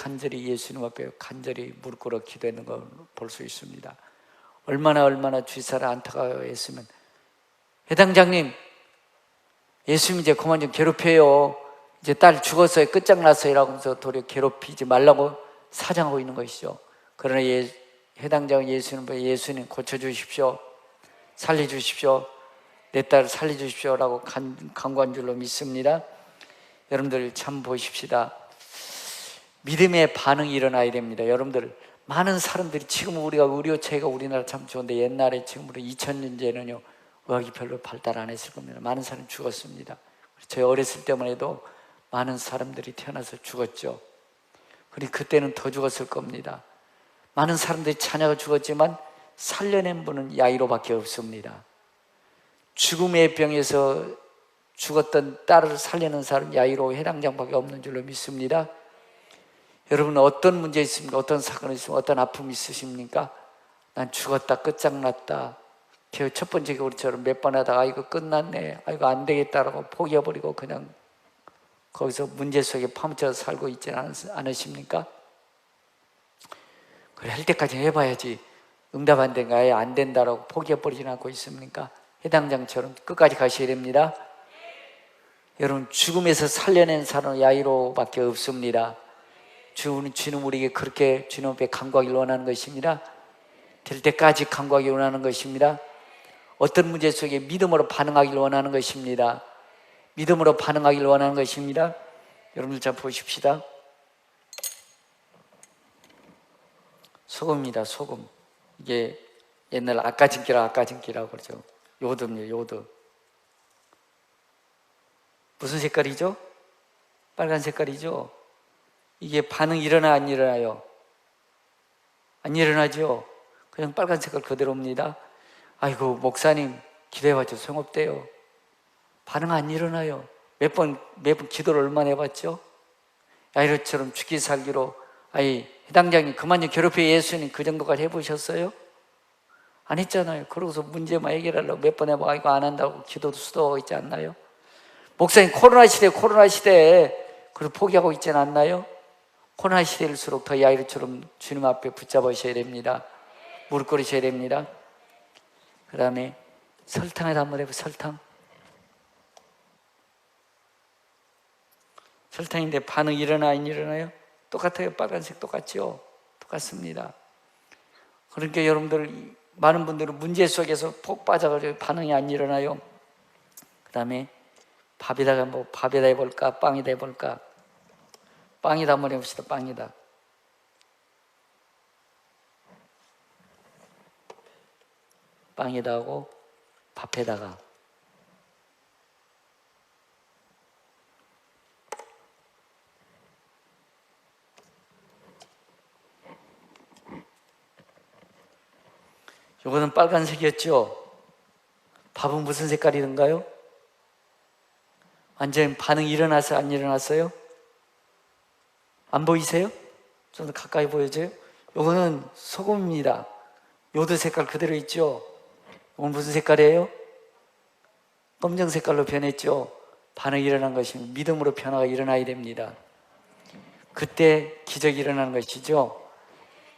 예수님 앞에 간절히 무릎 꿇어 기도했는 걸 볼 수 있습니다. 얼마나 주사를 안타까워했으면 회당장님 예수님 이제 그만 좀 괴롭혀요. 이제 딸 죽었어요. 끝장났어요. 이러면서 도리어 괴롭히지 말라고 사정하고 있는 것이죠. 그러나 회당장은 예수님 고쳐주십시오. 살려주십시오. 내 딸 살려주십시오 라고 간구한 줄로 믿습니다. 여러분들 참 보십시다. 믿음의 반응이 일어나야 됩니다. 여러분들 많은 사람들이 지금 우리가 의료체가 우리나라 참 좋은데 옛날에 지금으로 2000년 전에는요 의학이 별로 발달 안 했을 겁니다. 많은 사람이 죽었습니다. 저희 어렸을 때만 해도 많은 사람들이 태어나서 죽었죠. 그리고 그때는 더 죽었을 겁니다. 많은 사람들이 자녀가 죽었지만 살려낸 분은 야이로밖에 없습니다. 죽음의 병에서 죽었던 딸을 살리는 사람 야이로 회당장밖에 없는 줄로 믿습니다. 여러분 어떤 문제 있습니까? 어떤 사건이 있습니까? 어떤 아픔이 있으십니까? 난 죽었다 끝장났다. 첫 번째 우리처럼 몇 번 하다가 이거 끝났네, 이거 안 되겠다라고 포기해버리고 그냥 거기서 문제 속에 파묻혀서 살고 있지 않으십니까? 그래 할 때까지 해봐야지 응답 안 된가 아예 안 된다라고 포기해버리진 않고 있습니까? 해당장처럼 끝까지 가셔야 됩니다. 여러분 죽음에서 살려낸 사람은 야이로밖에 없습니다. 주는 우리에게 그렇게 주님 앞에 간구하기를 원하는 것입니다. 될 때까지 간구하기를 원하는 것입니다. 어떤 문제 속에 믿음으로 반응하기를 원하는 것입니다. 믿음으로 반응하기를 원하는 것입니다. 여러분들 잘 보십시다. 소금입니다. 소금. 이게 옛날 아까진기라고 그러죠. 요드입니다. 요드. 무슨 색깔이죠? 빨간 색깔이죠. 이게 반응 일어나 안 일어나요? 안 일어나죠. 그냥 빨간 색깔 그대로입니다. 아이고 목사님 기도해봤죠. 소용없대요. 반응 안 일어나요. 매번 기도를 얼마나 해봤죠? 야이로처럼 죽기 살기로 해당장님 그만 좀 괴롭혀 예수님 그 정도까지 해보셨어요? 안 했잖아요. 그러고서 문제만 해결하려고 몇 번 해봐 이거 안 한다고 기도도 수도하고 있지 않나요? 목사님 코로나 시대에 그래서 포기하고 있지는 않나요? 코로나 시대일수록 더 야이로처럼 주님 앞에 붙잡으셔야 됩니다. 무릎 꿇으셔야 됩니다. 그 다음에 설탕에다 한번 해보세요. 설탕인데 반응 일어나 안 일어나요? 똑같아요. 빨간색 똑같죠? 똑같습니다. 그러니까 여러분들 많은 분들은 문제 속에서 폭 빠져가지고 반응이 안 일어나요. 그 다음에 밥에다 해볼까? 빵에다 해볼까? 빵에다 한번 해봅시다. 빵에다 하고 밥에다가 이거는 빨간색이었죠? 밥은 무슨 색깔이던가요? 완전히 반응이 일어났어요? 안 일어났어요? 안 보이세요? 좀 더 가까이 보여줘요? 요거는 소금입니다. 요도 색깔 그대로 있죠? 이건 무슨 색깔이에요? 검정 색깔로 변했죠? 반응이 일어난 것입니다. 믿음으로 변화가 일어나야 됩니다. 그때 기적이 일어나는 것이죠.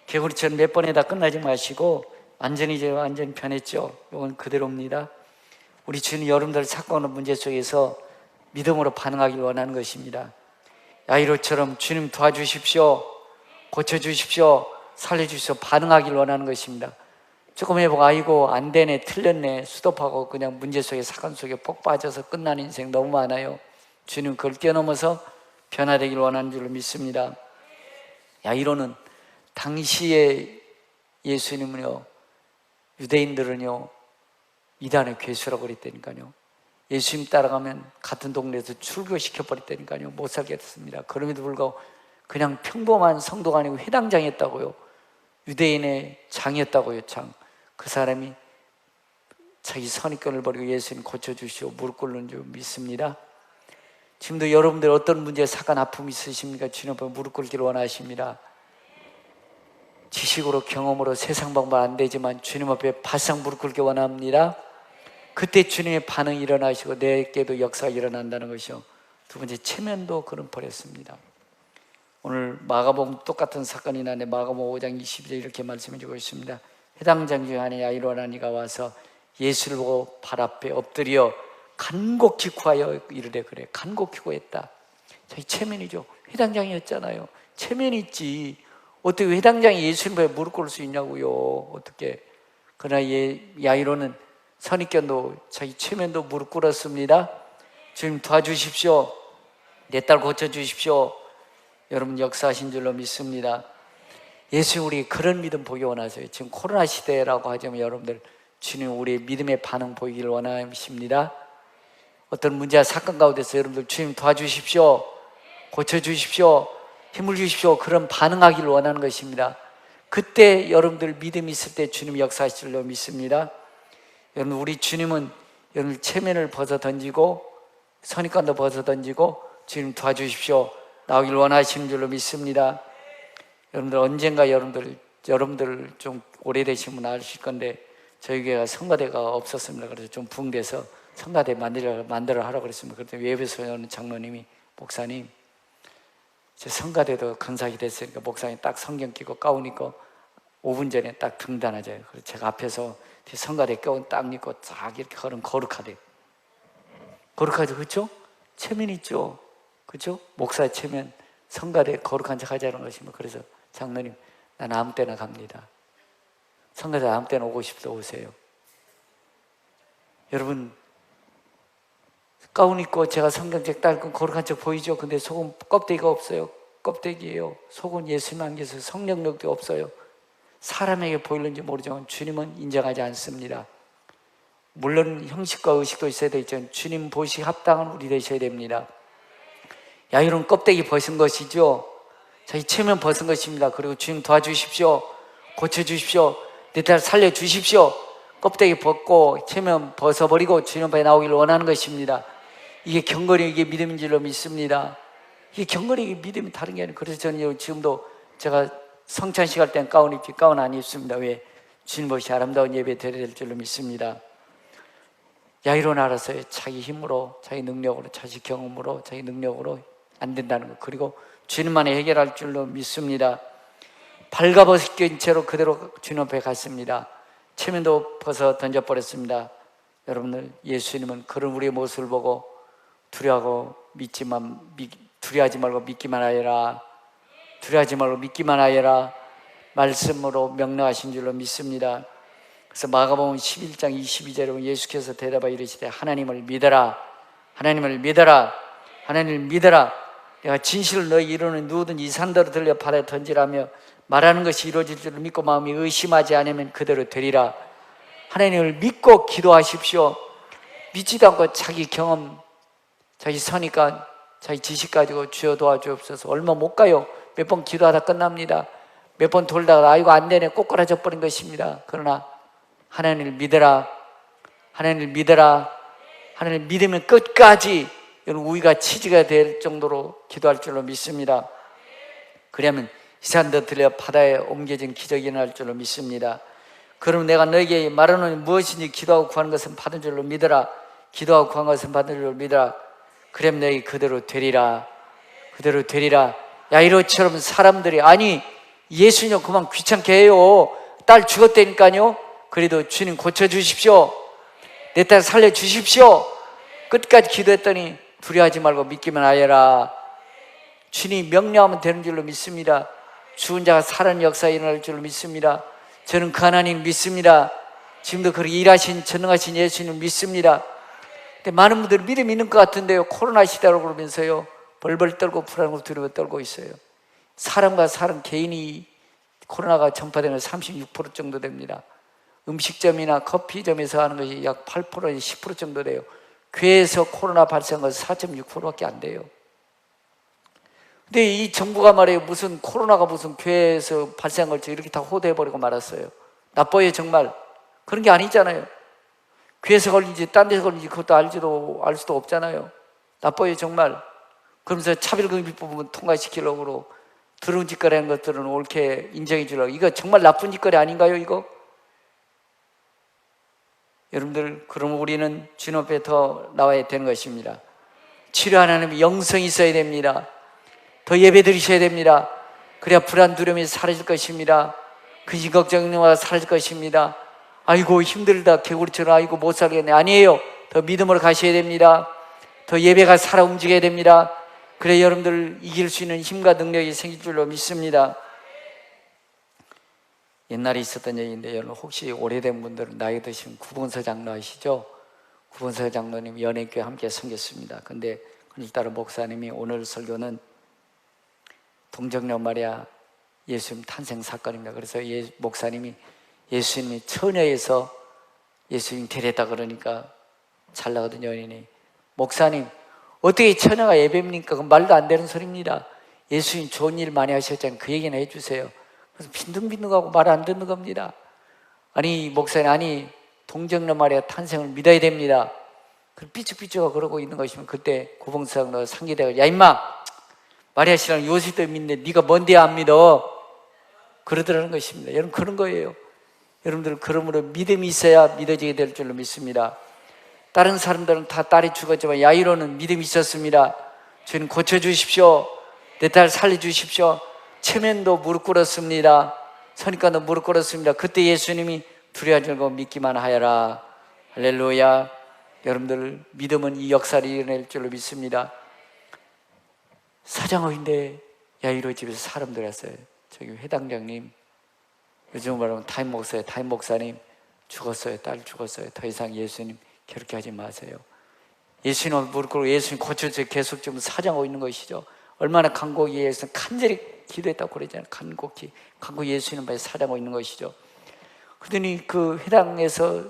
개구리처럼 몇 번에다 끝나지 마시고 완전히 변했죠. 이건 그대로입니다. 우리 주님 여러분들 사건의 문제 속에서 믿음으로 반응하길 원하는 것입니다. 야이로처럼 주님 도와주십시오, 고쳐주십시오, 살려주십시오 반응하길 원하는 것입니다. 조금 해보고 아이고 안 되네, 틀렸네, 수도하고 그냥 문제 속에 사건 속에 폭 빠져서 끝나는 인생 너무 많아요. 주님 그걸 뛰어넘어서 변화되길 원하는 줄로 믿습니다. 야이로는 당시에 예수님은요, 유대인들은요 이단의 괴수라고 그랬다니까요. 예수님 따라가면 같은 동네에서 출교시켜 버렸다니까요. 못 살게 됐습니다. 그럼에도 불구하고 그냥 평범한 성도가 아니고 회당장이었다고요. 유대인의 장이었다고요. 장. 그 사람이 자기 선입견을 버리고 예수님 고쳐주시오 무릎 꿇는 줄 믿습니다. 지금도 여러분들 어떤 문제, 사건, 아픔 있으십니까? 주님 앞에 무릎 꿇기를 원하십니다. 지식으로 경험으로 세상 방법 안 되지만 주님 앞에 바싹 무릎 꿇기 원합니다. 그때 주님의 반응이 일어나시고 내게도 역사가 일어난다는 것이요. 두 번째, 체면도 그런 버렸습니다. 오늘 마가복음 똑같은 사건이 나네. 마가복음 5장 22절 이렇게 말씀해 주고 있습니다. 회당장 중 하나의 야이로 하나니가 와서 예수를 보고 발 앞에 엎드려 간곡히 구하여 이르되, 그래 간곡히 구했다. 저희 체면이죠. 회당장이었잖아요. 체면이 있지. 어떻게 회당장이 예수님 앞에 무릎 꿇을 수 있냐고요. 어떻게. 그러나 야이로는 선입견도 자기 체면도 무릎 꿇었습니다. 주님 도와주십시오, 내 딸 고쳐주십시오. 여러분 역사하신 줄로 믿습니다. 예수 우리 그런 믿음 보기 원하세요. 지금 코로나 시대라고 하지만 여러분들 주님 우리의 믿음의 반응 보이기를 원하십니다. 어떤 문제와 사건 가운데서 여러분들 주님 도와주십시오, 고쳐주십시오, 힘을 주십시오, 그런 반응하기를 원하는 것입니다. 그때 여러분들 믿음이 있을 때 주님 역사하실 줄로 믿습니다. 여러분 우리 주님은 여러분 체면을 벗어 던지고 선입관도 벗어 던지고 주님 도와주십시오 나오길 원하시는 줄로 믿습니다. 여러분들 언젠가 여러분들 좀 오래되신 분 아실 건데 저희 교회가 성가대가 없었습니다. 그래서 좀 붕대서 성가대 만들어 하라고 그랬습니다. 그랬더니 외부에서 오는 장로님이, 목사님 제 성가대도 근사하게 됐으니까 목사님 딱 성경 끼고 가운 입고 5분 전에 딱 등단하자요. 그래서 제가 앞에서 성가대 가운 딱 입고 딱 이렇게 걸으면 거룩하대. 거룩하죠, 그렇죠? 체면 있죠, 그렇죠? 목사의 체면, 성가대 거룩한 척 하자는 것입니다. 그래서 장로님, 난 아무 때나 갑니다. 성가대 아무 때나 오고 싶다 오세요. 여러분 가운 입고 제가 성경책 딸고 거룩한 척 보이죠? 근데 속은 껍데기가 없어요. 껍데기예요. 속은 예수님 안 계셔서 성령력도 없어요. 사람에게 보이는지 모르지만 주님은 인정하지 않습니다. 물론 형식과 의식도 있어야 되지만 주님 보시기 합당한 우리 되셔야 됩니다. 야이로는 껍데기 벗은 것이죠. 자기 체면 벗은 것입니다. 그리고 주님 도와주십시오, 고쳐주십시오, 내 딸 살려주십시오. 껍데기 벗고 체면 벗어버리고 주님 앞에 나오기를 원하는 것입니다. 이게 경건이, 이게 믿음인 줄로 믿습니다. 이게 경건이, 이게 믿음이 다른 게 아니에요. 그래서 저는 지금도 제가 성찬식 할 땐 가운 입지, 가운 안 입습니다. 왜? 주님 보시 아름다운 예배 드려야 될 줄로 믿습니다. 야이로는 알았어요. 자기 힘으로, 자기 능력으로, 자기 경험으로, 자기 능력으로 안 된다는 것. 그리고 주님만이 해결할 줄로 믿습니다. 발가벗긴 채로 그대로 주님 앞에 갔습니다. 체면도 벗어 던져버렸습니다. 여러분들 예수님은 그런 우리의 모습을 보고 두려워하지 말고 믿기만 하여라, 두려워하지 말고 믿기만 하여라 말씀으로 명령하신 줄로 믿습니다. 그래서 마가복음 11장 22절에 예수께서 대답하여 이르시되 하나님을 믿어라, 하나님을 믿어라, 하나님을 믿어라. 내가 진실을 너희 이루는 누구든 이 산더러 들려 바다에 던지라며 말하는 것이 이루어질 줄을 믿고 마음이 의심하지 않으면 그대로 되리라. 하나님을 믿고 기도하십시오. 믿지도 않고 자기 경험, 자기 선입관, 자기 지식 가지고 주여 도와주옵소서. 얼마 못 가요. 몇 번 기도하다 끝납니다. 몇 번 돌다가 아이고 안 되네, 꼬꾸라져 버린 것입니다. 그러나 하나님을 믿어라, 하나님을 믿어라, 하나님을 믿으면 끝까지 여러분 우위가 치즈가 될 정도로 기도할 줄로 믿습니다. 그러면 이 산도 들려 바다에 옮겨진 기적이 일어날 줄로 믿습니다. 그럼 내가 너에게 말하노니 무엇인지 기도하고 구하는 것은 받은 줄로 믿어라. 기도하고 구한 것은 받은 줄로 믿어라. 그럼 너에게 그대로 되리라. 그대로 되리라. 야이로처럼 사람들이 아니 예수님 그만 귀찮게 해요. 딸 죽었다니까요. 그래도 주님 고쳐주십시오. 내 딸 살려주십시오. 끝까지 기도했더니 두려워하지 말고 믿기만 하여라. 주님 명령하면 되는 줄로 믿습니다. 죽은 자가 살아나는 역사에 일어날 줄로 믿습니다. 저는 그 하나님 믿습니다. 지금도 그렇게 일하신 전능하신 예수님 믿습니다. 근데 많은 분들이 믿음이 있는 것 같은데요, 코로나 시대라고 그러면서요 벌벌 떨고 불안하고 두려워 떨고 있어요. 사람과 사람 개인이 코로나가 전파되는 36% 정도 됩니다. 음식점이나 커피점에서 하는 것이 약 8%, 10% 정도 돼요. 교회에서 코로나 발생한 것은 4.6%밖에 안 돼요. 근데 이 정부가 말해요, 무슨 코로나가 무슨 교회에서 발생한 걸 이렇게 다 호도해버리고 말았어요. 나빠요 정말. 그런 게 아니잖아요. 교회에서 걸린지 딴 데서 걸린지 그것도 알 수도 없잖아요. 나빠요 정말. 그러면서 차별금지법은 통과시키려고 더러운 짓거리 하는 것들은 옳게 인정해 주려고. 이거 정말 나쁜 짓거리 아닌가요 이거? 여러분들, 그럼 우리는 주님 앞에 더 나와야 되는 것입니다. 치료 하나님의 영성이 있어야 됩니다. 더 예배 드리셔야 됩니다. 그래야 불안 두려움이 사라질 것입니다. 근심 걱정이 사라질 것입니다. 아이고 힘들다 개구리처럼 아이고 못 살겠네. 아니에요. 더 믿음으로 가셔야 됩니다. 더 예배가 살아 움직여야 됩니다. 그래 여러분들 이길 수 있는 힘과 능력이 생길 줄로 믿습니다. 옛날에 있었던 얘기인데 여러분 혹시 오래된 분들은 나이 드신 구본서 장로 아시죠? 구본서 장로님 연예교회 함께 섬겼습니다. 근데 그날따라 목사님이 오늘 설교는 동정녀 마리아 예수님 탄생 사건입니다. 그래서 목사님이 예수님이 처녀에서 예수님 데려다 그러니까 잘 나거든요. 연인이 목사님 어떻게 처녀가 예배입니까? 그건 말도 안 되는 소리입니다. 예수님 좋은 일 많이 하셨잖아요. 그 얘기는 해주세요. 그래서 빈둥빈둥하고 말 안 듣는 겁니다. 아니 목사님 아니 동정녀 마리아 탄생을 믿어야 됩니다. 삐죽삐죽하고 그러고 있는 것이면 그때 구봉사장로 상기대가 야 임마 마리아 씨랑 요셉도 믿네 네가 뭔데 안 믿어? 그러더라는 것입니다. 여러분 그런 거예요. 여러분들 그러므로 믿음이 있어야 믿어지게 될 줄로 믿습니다. 다른 사람들은 다 딸이 죽었지만 야이로는 믿음이 있었습니다. 저희는 고쳐주십시오. 내 딸 살려주십시오. 체면도 무릎 꿇었습니다. 선입관도 무릎 꿇었습니다. 그때 예수님이 두려워하지 말고 믿기만 하여라. 할렐루야. 여러분들 믿음은 이 역사를 이뤄낼 줄로 믿습니다. 사장업인데 야이로 집에서 사람들 왔어요. 저기 회당장님 요즘 말하면 타임 목사예요. 타임 목사님 죽었어요. 딸 죽었어요. 더 이상 예수님 그렇게 하지 마세요. 예수님 무릎 꿇고 예수님 고쳐서 계속 지금 사장하고 있는 것이죠. 얼마나 간곡히 예수님 간절히 기도했다고 그러잖아요. 간곡히 예수님 앞에 사장하고 있는 것이죠. 그러더니 그 회당에서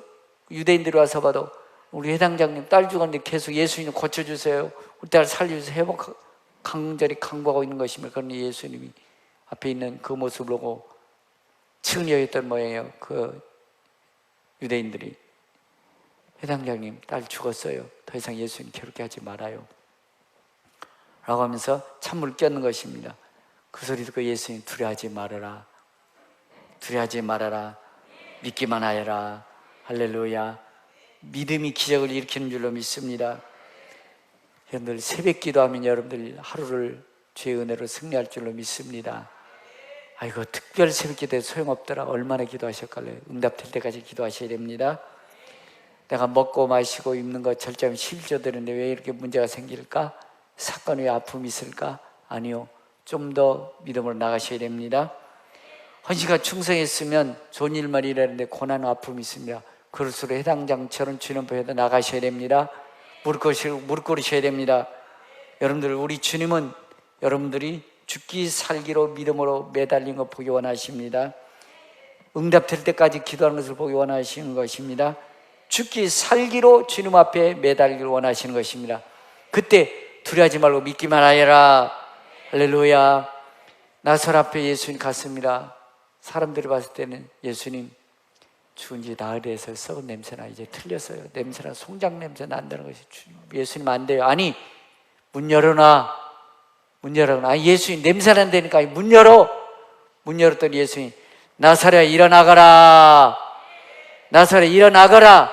유대인들이 와서 봐도 우리 회당장님 딸 죽었는데 계속 예수님 고쳐주세요. 우리 딸 살려주세요. 간절히 간구하고 있는 것이며 그러니 예수님이 앞에 있는 그 모습을 보고 측려했던 모양이에요. 그 유대인들이 회당장님 딸 죽었어요. 더 이상 예수님 괴롭게 하지 말아요 라고 하면서 찬물 꼈는 것입니다. 그 소리 듣고 예수님 두려워하지 말아라. 두려워하지 말아라. 믿기만 하여라. 할렐루야. 믿음이 기적을 일으키는 줄로 믿습니다. 여러분들 새벽 기도하면 여러분들 하루를 주의 은혜로 승리할 줄로 믿습니다. 아이고 특별 새벽 기도에 소용없더라. 얼마나 기도하셨길래 응답될 때까지 기도하셔야 됩니다. 내가 먹고 마시고 입는 거 절제하면 11조 되는데 왜 이렇게 문제가 생길까? 사건 위에 아픔이 있을까? 아니요. 좀 더 믿음으로 나가셔야 됩니다. 헌신과 충성했으면 좋은 일만 일하는데 고난 아픔이 있습니다. 그럴수록 해당장처럼 주님 앞에 나가셔야 됩니다. 무릎 꿇으셔야 됩니다. 여러분들 우리 주님은 여러분들이 죽기 살기로 믿음으로 매달린 거 보기 원하십니다. 응답될 때까지 기도하는 것을 보기 원하시는 것입니다. 죽기 살기로 주님 앞에 매달리기를 원하시는 것입니다. 그때 두려워하지 말고 믿기만 하여라. 할렐루야. 나설 앞에 예수님 갔습니다. 사람들이 봤을 때는 예수님 죽은 지 나흘에서 썩은 냄새나 이제 틀렸어요. 냄새나 송장 냄새 난다는 것이 예수님 안 돼요. 아니 문 열어놔. 문 열어놔. 예수님 냄새 난다니까 문 열어. 문 열었더니 예수님 나사렛 일어나거라. 나사렛 일어나거라.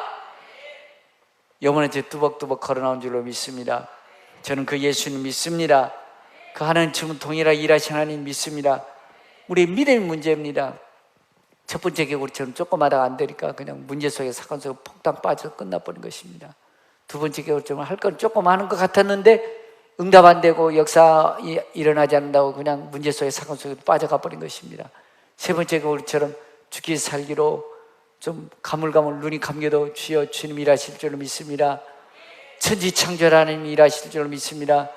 영혼한테 뚜벅뚜벅 걸어나온 줄로 믿습니다. 저는 그 예수님 믿습니다. 그 하나님 지금 동일하게 일하신 하나님 믿습니다. 우리의 믿음이 문제입니다. 첫 번째 개구리처럼 조그마다가 안 되니까 그냥 문제 속에 사건 속에 폭탄 빠져서 끝나버린 것입니다. 두 번째 개구리처럼 할 건 조금 하는 것 같았는데 응답 안 되고 역사 일어나지 않는다고 그냥 문제 속에 사건 속에 빠져가 버린 것입니다. 세 번째 개구리처럼 죽기 살기로 좀 가물가물 눈이 감겨도 주여 주님 일하실 줄로 믿습니다. 천지창조의 하나님 일하실 줄로 믿습니다.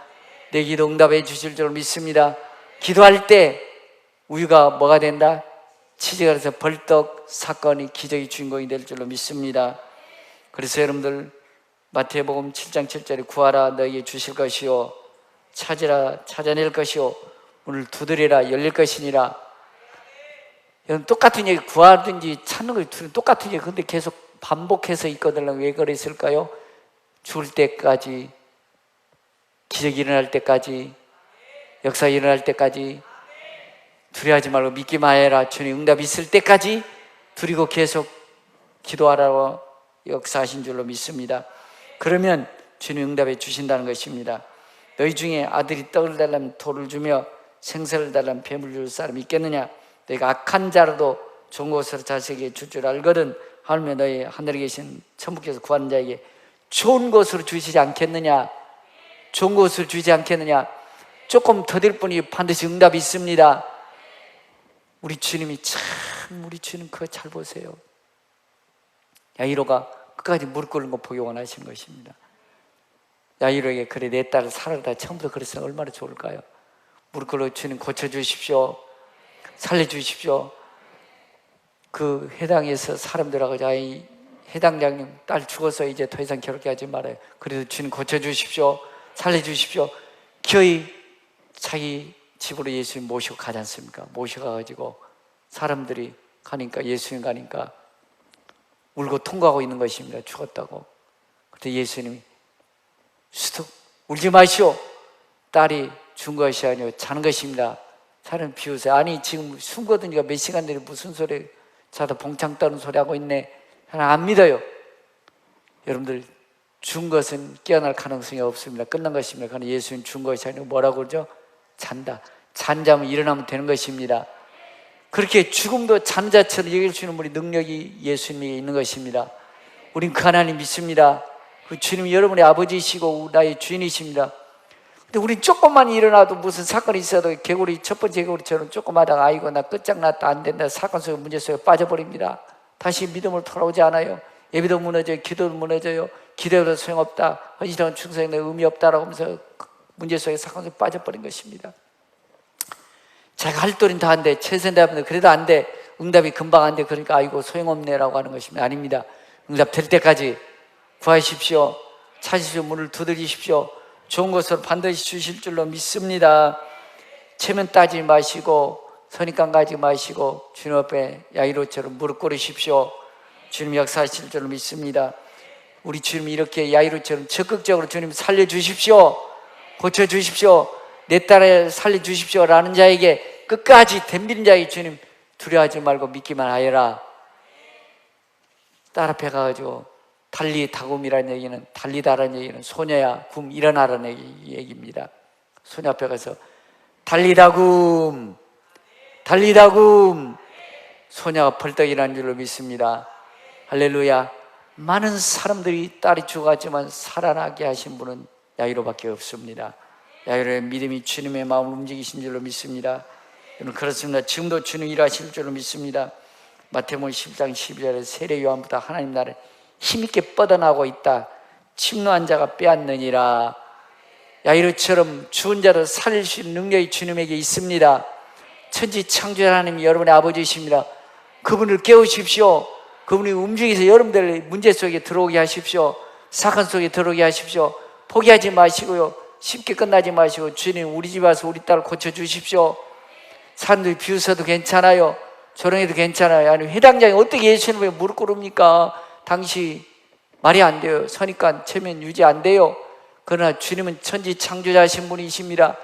내 기도 응답해 주실 줄로 믿습니다. 기도할 때 우유가 뭐가 된다? 치즈가 돼서 벌떡 사건이 기적의 주인공이 될 줄로 믿습니다. 그래서 여러분들 마태복음 7장 7절에 구하라 너에게 주실 것이요 찾으라 찾아낼 것이요 문을 두드리라 열릴 것이니라. 여러분 똑같은 얘기 구하든지 찾는 거 똑같은 얘기 근데 계속 반복해서 있거든요. 왜 그랬을까요? 죽을 때까지 기적이 일어날 때까지 역사 일어날 때까지 두려워하지 말고 믿기만 해라. 주님 응답 있을 때까지 두리고 계속 기도하라고 역사하신 줄로 믿습니다. 그러면 주님 응답해 주신다는 것입니다. 너희 중에 아들이 떡을 달라면 돌을 주며 생선을 달라면 뱀을 줄 사람이 있겠느냐? 너희가 악한 자라도 좋은 것으로 자식에게 줄 줄 알거든. 하물며 너희 하늘에 계신 천부께서 구하는 자에게 좋은 것으로 주시지 않겠느냐? 좋은 것을 주지 않겠느냐? 조금 더딜 뿐이 반드시 응답이 있습니다. 우리 주님이 참 우리 주님 그거 잘 보세요. 야이로가 끝까지 무릎 꿇는 거 보기 원하신 것입니다. 야이로에게 그래 내 딸을 살아다 처음부터 그랬으면 얼마나 좋을까요? 무릎 꿇어 주님 고쳐주십시오. 살려주십시오. 그 해당에서 사람들하고 야이 해당장님 딸 죽어서 이제 더 이상 괴롭게 하지 말아요. 그래도 주님 고쳐주십시오. 살려주십시오. 기어이 자기 집으로 예수님 모시고 가지 않습니까? 모셔가지고 사람들이 가니까 예수님 가니까 울고 통과하고 있는 것입니다. 죽었다고. 그때 예수님이 스톱 울지 마시오. 딸이 죽은 것이 아니오 자는 것입니다. 사람 비우세요. 아니 지금 숨거든요. 몇 시간 내리 무슨 소리 자다 봉창 떠는 소리 하고 있네. 하나 안 믿어요. 여러분들 죽은 것은 깨어날 가능성이 없습니다. 끝난 것입니다. 그러나 예수님 죽은 것이 아니고 뭐라고 그러죠? 잔다. 잔자면 일어나면 되는 것입니다. 그렇게 죽음도 잔자처럼 얘기할 수 있는 우리 능력이 예수님에게 있는 것입니다. 우린 그 하나님 믿습니다. 그 주님이 여러분의 아버지이시고 나의 주인이십니다. 근데 우린 조금만 일어나도 무슨 사건이 있어도 개구리 첫 번째 개구리처럼 조금 하다가 아이고 나 끝장났다 안 된다 사건 속에 문제 속에 빠져버립니다. 다시 믿음으로 돌아오지 않아요. 예배도 무너져요. 기도도 무너져요. 기도해도 소용없다. 헌신한 충성에 의미 없다라고 하면서 문제 속에 사건 속에 빠져버린 것입니다. 제가 할 도리는 다 안 돼. 최선을 다하는데 그래도 안 돼. 응답이 금방 안 돼. 그러니까 아이고 소용없네라고 하는 것입니다. 아닙니다. 응답 될 때까지 구하십시오. 찾으십시오. 문을 두드리십시오. 좋은 것을 반드시 주실 줄로 믿습니다. 체면 따지 마시고 선입관 가지 마시고 주님 앞에 야이로처럼 무릎 꿇으십시오. 주님 역사하실 줄로 믿습니다. 우리 주님이 이렇게 야이로처럼 적극적으로 주님 살려주십시오. 고쳐주십시오. 내 딸을 살려주십시오 라는 자에게 끝까지 덤비는 자에게 주님 두려워하지 말고 믿기만 하여라. 딸 앞에 가가지고 달리다굼이라는 얘기는 달리다라는 얘기는 소녀야 굼 일어나라는 얘기입니다. 소녀 앞에 가서 달리다굼 달리다굼 소녀가 벌떡 일어난 줄로 믿습니다. 할렐루야. 많은 사람들이 딸이 죽었지만 살아나게 하신 분은 야이로밖에 없습니다. 야이로의 믿음이 주님의 마음을 움직이신 줄로 믿습니다. 여러분 그렇습니다. 지금도 주님 일하실 줄로 믿습니다. 마태복음 10장 12절에 세례 요한보다 하나님 나라를 힘있게 뻗어나고 있다. 침노한 자가 빼앗느니라. 야이로처럼 죽은 자를 살릴 수 있는 능력이 주님에게 있습니다. 천지 창조의 하나님이 여러분의 아버지이십니다. 그분을 깨우십시오. 그분이 움직이서 여러분들 문제 속에 들어오게 하십시오. 사건 속에 들어오게 하십시오. 포기하지 마시고요. 쉽게 끝나지 마시고 주님 우리 집 와서 우리 딸 고쳐주십시오. 사람들이 비웃어도 괜찮아요. 조롱해도 괜찮아요. 아니 회당장이 어떻게 예수님에 무릎 꿇습니까? 당시 말이 안 돼요. 선입관 체면 유지 안 돼요. 그러나 주님은 천지 창조자이신 분이십니다.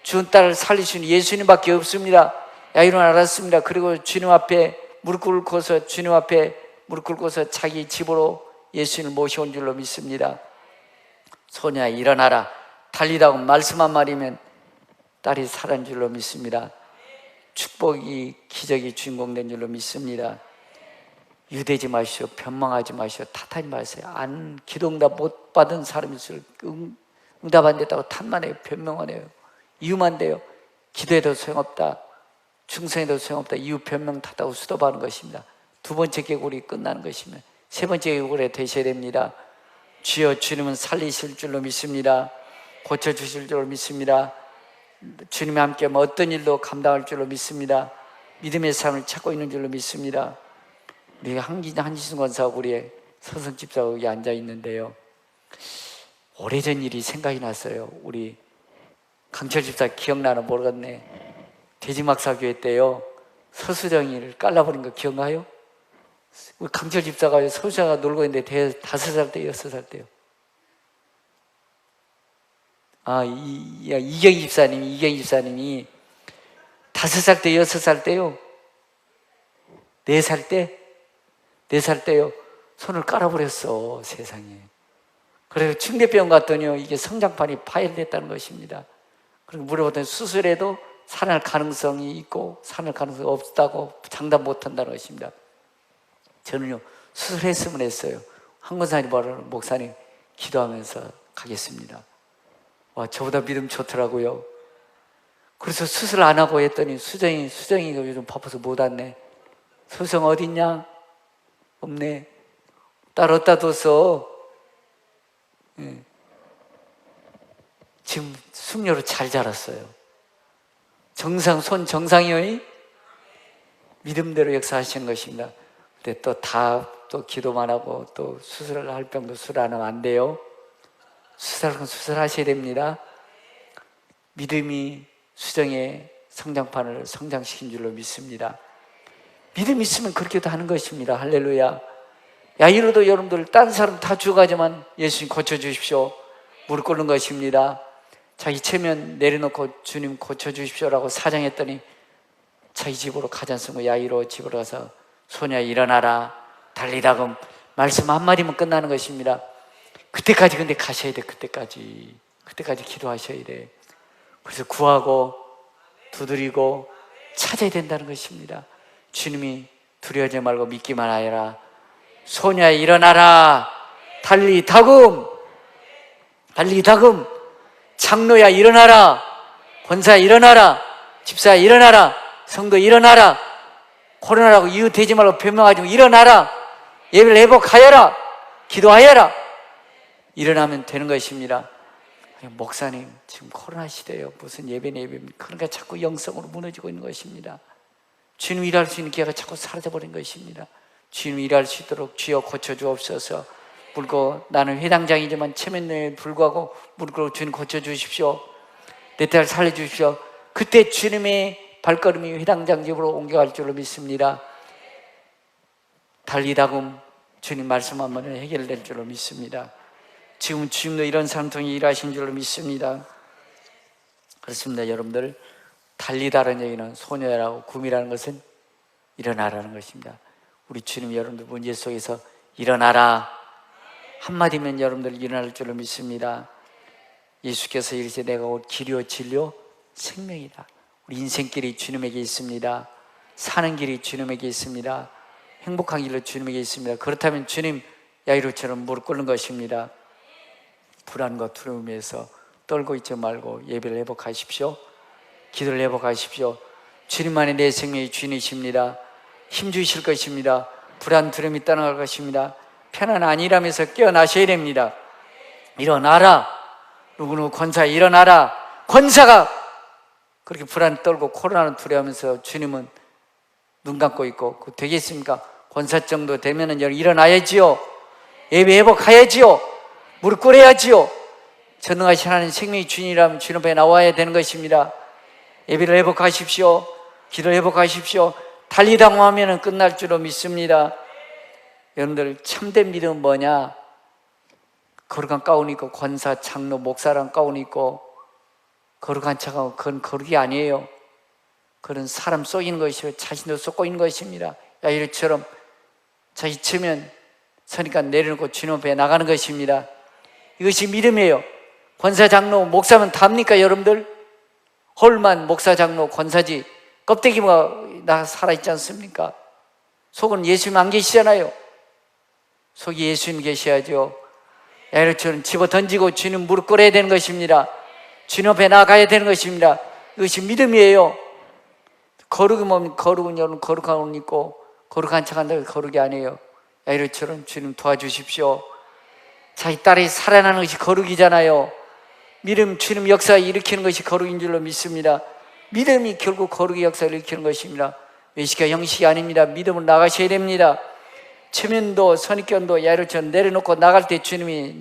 죽은 딸을 살리신 예수님밖에 없습니다. 야이로는 알았습니다. 그리고 주님 앞에 무릎 꿇고서 자기 집으로 예수님을 모셔온 줄로 믿습니다. 소녀야 일어나라. 달리다고 말씀 한 마디면 딸이 살아난 줄로 믿습니다. 축복이 기적이 주인공 된 줄로 믿습니다. 유대지 마시오. 변망하지 마시오. 탓하지 마세요. 기도응답 못 받은 사람일수록 응답 안 됐다고 탓만 해요. 변명만 해요. 이유만 돼요. 기도해도 소용없다. 충성해도 소용없다. 이유 변명 탓하고 수도하는 것입니다. 두 번째 개구리 끝나는 것입니다. 세 번째 개구리 되셔야 됩니다. 주여 주님은 살리실 줄로 믿습니다. 고쳐주실 줄로 믿습니다. 주님이 함께하면 어떤 일도 감당할 줄로 믿습니다. 믿음의 삶을 찾고 있는 줄로 믿습니다. 우리 한지순 권사하고 우리 서성 집사가 여기 앉아 있는데요, 오래전 일이 생각이 났어요. 우리 강철 집사 기억나나 모르겠네. 대지막사교회 때요, 서수정이를 깔라버린 거 기억나요? 우리 강철 집사가 서수정과 놀고 있는데 5살 때 6살 때요. 이경희 집사님이 5살 때 6살 때요, 4살 때요 손을 깔아버렸어. 세상에. 그래서 층대병원 갔더니요, 이게 성장판이 파열됐다는 것입니다. 그리고 물어봤더니 수술해도 살아날 가능성이 있고 살아날 가능성이 없다고 장담 못한다는 것입니다. 저는요, 수술했으면 했어요. 한권사님 바라는 목사님 기도하면서 가겠습니다. 와, 저보다 믿음 좋더라고요. 그래서 수술 안 하고 했더니 수정이가 요즘 바빠서 못 왔네. 수정 어딨냐? 없네. 딸 어디다 뒀어? 지금 숙녀로 잘 자랐어요. 손 정상이요? 믿음대로 역사하시는 것입니다. 근데 또 기도만 하고 또 수술을 할 병도 수술 안 하면 안 돼요. 수술하셔야 됩니다. 믿음이 수정의 성장판을 성장시킨 줄로 믿습니다. 믿음 있으면 그렇게도 하는 것입니다. 할렐루야. 야이로도 여러분들 다른 사람 다 죽어가지만 예수님 고쳐주십시오. 무릎 꿇는 것입니다. 자기 체면 내려놓고 주님 고쳐주십시오라고 사정했더니 자기 집으로 가지 않습니까? 야이로 집으로 가서 소녀야 일어나라. 달리다금 말씀 한마디면 끝나는 것입니다. 그때까지 근데 가셔야 돼. 그때까지 기도하셔야 돼. 그래서 구하고 두드리고 찾아야 된다는 것입니다. 주님이 두려워하지 말고 믿기만 하여라. 소녀야 일어나라. 달리다금 장로야 일어나라. 권사야 일어나라. 집사야 일어나라. 성도 일어나라. 코로나라고 이유 되지 말고 변명하지 말고 일어나라. 예배를 회복하여라. 기도하여라. 일어나면 되는 것입니다. 목사님 지금 코로나 시대예요. 무슨 예배입니까? 그러니까 자꾸 영성으로 무너지고 있는 것입니다. 주님 일할 수 있는 기회가 자꾸 사라져버린 것입니다. 주님 일할 수 있도록 주여 고쳐주옵소서. 물고 나는 회당장이지만 체면에 불구하고 무릎 꿇고 주님 고쳐주십시오. 내 딸 살려주십시오. 그때 주님의 발걸음이 회당장 집으로 옮겨갈 줄로 믿습니다. 달리다금 주님 말씀 한 번에 해결될 줄로 믿습니다. 지금 주님도 이런 사람 통해 일하신 줄로 믿습니다. 그렇습니다. 여러분들, 달리다라는 얘기는 소녀라고 구미라는 것은 일어나라는 것입니다. 우리 주님 여러분들 문제 속에서 일어나라 한마디면 여러분들 일어날 줄로 믿습니다. 예수께서 이르시되 내가 곧 길이요 진리요 생명이다. 우리 인생길이 주님에게 있습니다. 사는 길이 주님에게 있습니다. 행복한 길로 주님에게 있습니다. 그렇다면 주님 야이로처럼 무릎 꿇는 것입니다. 불안과 두려움에서 떨고 있지 말고 예배를 회복하십시오. 기도를 회복하십시오. 주님만이 내 생명의 주인이십니다. 힘 주실 것입니다. 불안 두려움이 떠나갈 것입니다. 편안 아니라면서 깨어나셔야 됩니다. 일어나라. 누구누구 권사 일어나라. 권사가 그렇게 불안 떨고 코로나는 두려워하면서 주님은 눈 감고 있고 그거 되겠습니까? 권사 정도 되면은 일어나야지요. 예배 회복해야지요. 무릎 꿇어야지요. 전능하신 하나님 생명의 주인이라면 주님 앞에 나와야 되는 것입니다. 예배를 회복하십시오. 기도를 회복하십시오. 달리당하면 끝날 줄로 믿습니다. 여러분들 참된 믿음은 뭐냐? 거룩한 가운 입고 권사, 장로, 목사랑 가운 입고 거룩한 척하고 그건 거룩이 아니에요. 그런 사람 속이는 것이요 자신도 속고 있는 것입니다. 야이로처럼 자기 처면 서니까 내려놓고 주님 앞에 나가는 것입니다. 이것이 믿음이에요. 권사, 장로, 목사면 답니까 여러분들? 홀만 목사, 장로, 권사지 껍데기가 나 살아있지 않습니까? 속은 예수님 안 계시잖아요. 속이 예수님 계셔야죠. 야이로처럼 집어 던지고 주님 무릎 꿇어야 되는 것입니다. 주님 앞에 나가야 되는 것입니다. 이것이 믿음이에요. 거룩이 뭡니까? 거룩은 여러분 거룩한 옷 입고 거룩한 척한다고 거룩이 아니에요. 야이로처럼 주님 도와주십시오. 자기 딸이 살아나는 것이 거룩이잖아요. 믿음, 주님 역사 일으키는 것이 거룩인 줄로 믿습니다. 믿음이 결국 거룩의 역사를 일으키는 것입니다. 외식과 형식이 아닙니다. 믿음으로 나가셔야 됩니다. 체면도 선입견도 야이로처럼 내려놓고 나갈 때 주님이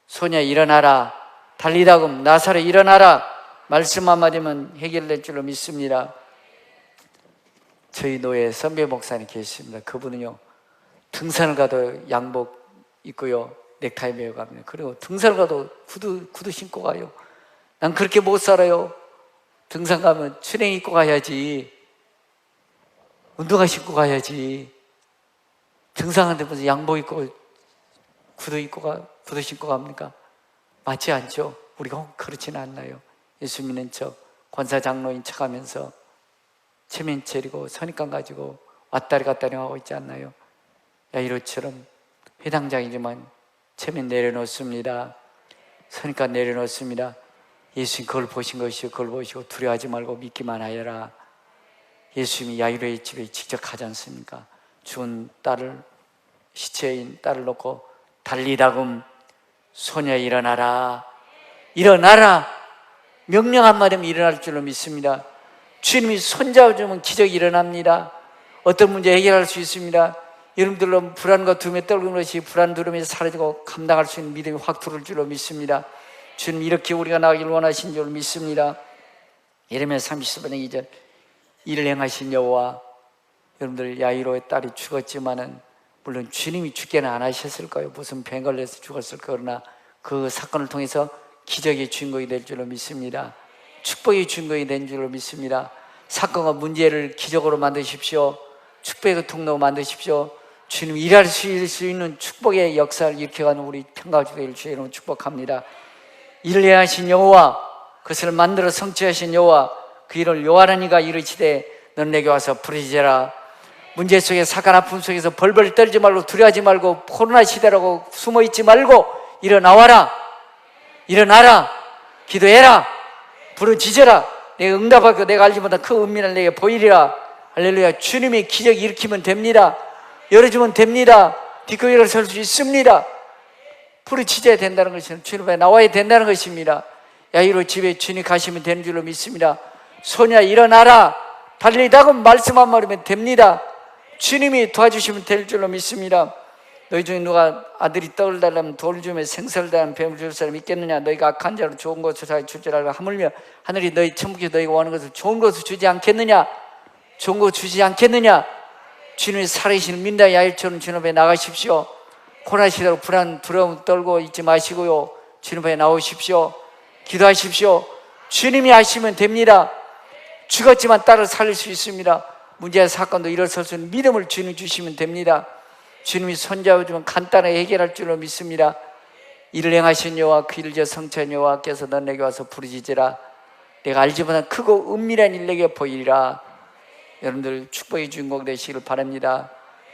소녀 일어나라, 달리다금 나사렛 일어나라 말씀 한마디면 해결될 줄로 믿습니다. 저희 노예 선배 목사님 계십니다. 그분은요 등산을 가도 양복 입고요 넥타이 메고 갑니다. 그리고 등산을 가도 구두 신고 가요. 난 그렇게 못 살아요. 등산 가면 추랭 입고 가야지, 운동화 신고 가야지. 등산하는데 무슨 양복 입고 구두 신고 갑니까? 맞지 않죠? 우리가 그렇지는 않나요? 예수 믿는 척, 권사 장로인 척 하면서 체면 차리고 선입관 가지고 왔다리 갔다리 하고 있지 않나요? 야이로처럼 회당장이지만 체면 내려놓습니다. 선입관 내려놓습니다. 예수님 그걸 보신 것이요 그걸 보시고 두려워하지 말고 믿기만 하여라. 예수님이 야이로의 집에 직접 가지 않습니까? 죽은 딸을, 시체인 딸을 놓고 달리다금 소녀 일어나라, 일어나라 명령 한마디면 일어날 줄로 믿습니다. 주님이 손잡아주면 기적이 일어납니다. 어떤 문제 해결할 수 있습니다. 여러분들로 불안과 두려움에 떨구는 것이 불안, 두려움이 사라지고 감당할 수 있는 믿음이 확 들어올 줄로 믿습니다. 주님 이렇게 우리가 나가기를 원하신 줄 믿습니다. 예레미야 30장 2절 이를 행하신 여호와. 여러분들 야이로의 딸이 죽었지만은 물론 주님이 죽게는 안 하셨을 거예요. 무슨 병 걸려서 죽었을 거나 그 사건을 통해서 기적의 주인공이 될 줄로 믿습니다. 축복의 주인공이 된 줄로 믿습니다. 사건과 문제를 기적으로 만드십시오. 축복의 통로로 만드십시오. 주님 일할 수 있는 축복의 역사를 일으켜가는 우리 평가주의 주의 이름으로 축복합니다. 일을 행하신 여호와, 그것을 만들어 성취하신 여호와, 그 일을 요하나니가 이르시되 넌 내게 와서 부르짖어라. 문제 속에 사건 아픔 속에서 벌벌 떨지 말고 두려워하지 말고 코로나 시대라고 숨어있지 말고 일어나와라, 일어나라, 기도해라, 부르짖어라. 내가 응답하고 내가 알지 못한 그 은민을 내게 보이리라. 할렐루야. 주님이 기적 일으키면 됩니다. 열어주면 됩니다. 뒷거리를 일어설 수 있습니다. 부르짖어야 된다는 것은 주님 앞에 나와야 된다는 것입니다. 야이로 집에 주님 가시면 되는 줄로 믿습니다. 소녀 일어나라, 달리다금 말씀 한 마디면 됩니다. 주님이 도와주시면 될 줄로 믿습니다. 너희 중에 누가 아들이 떡을 달라면 돌을 주며 생선을 달라면 뱀을 줄 사람이 있겠느냐? 너희가 악한 자로 좋은 것을 줄 줄 알고 하물며 하늘이 너희 천국에 너희가 원하는 것을 좋은 것을 주지 않겠느냐? 좋은 것 주지 않겠느냐? 주님이 살아계시는 민다 야일처럼 주님 앞에 나가십시오. 코로나 시대로 불안, 두려움 떨고 있지 마시고요, 주님 앞에 나오십시오. 기도하십시오. 주님이 하시면 됩니다. 죽었지만 딸을 살릴 수 있습니다. 문제와 사건도 일어설 수 있는 믿음을 주님 주시면 됩니다. 주님이 손잡아주면 간단하게 해결할 줄로 믿습니다. 이를 행하신 여호와, 그 일을 성취한 여호와께서 넌 내게 와서 부르짖으라. 내가 알지 못한 크고 은밀한 일 내게 보이리라. 여러분들 축복의 주인공 되시기를 바랍니다.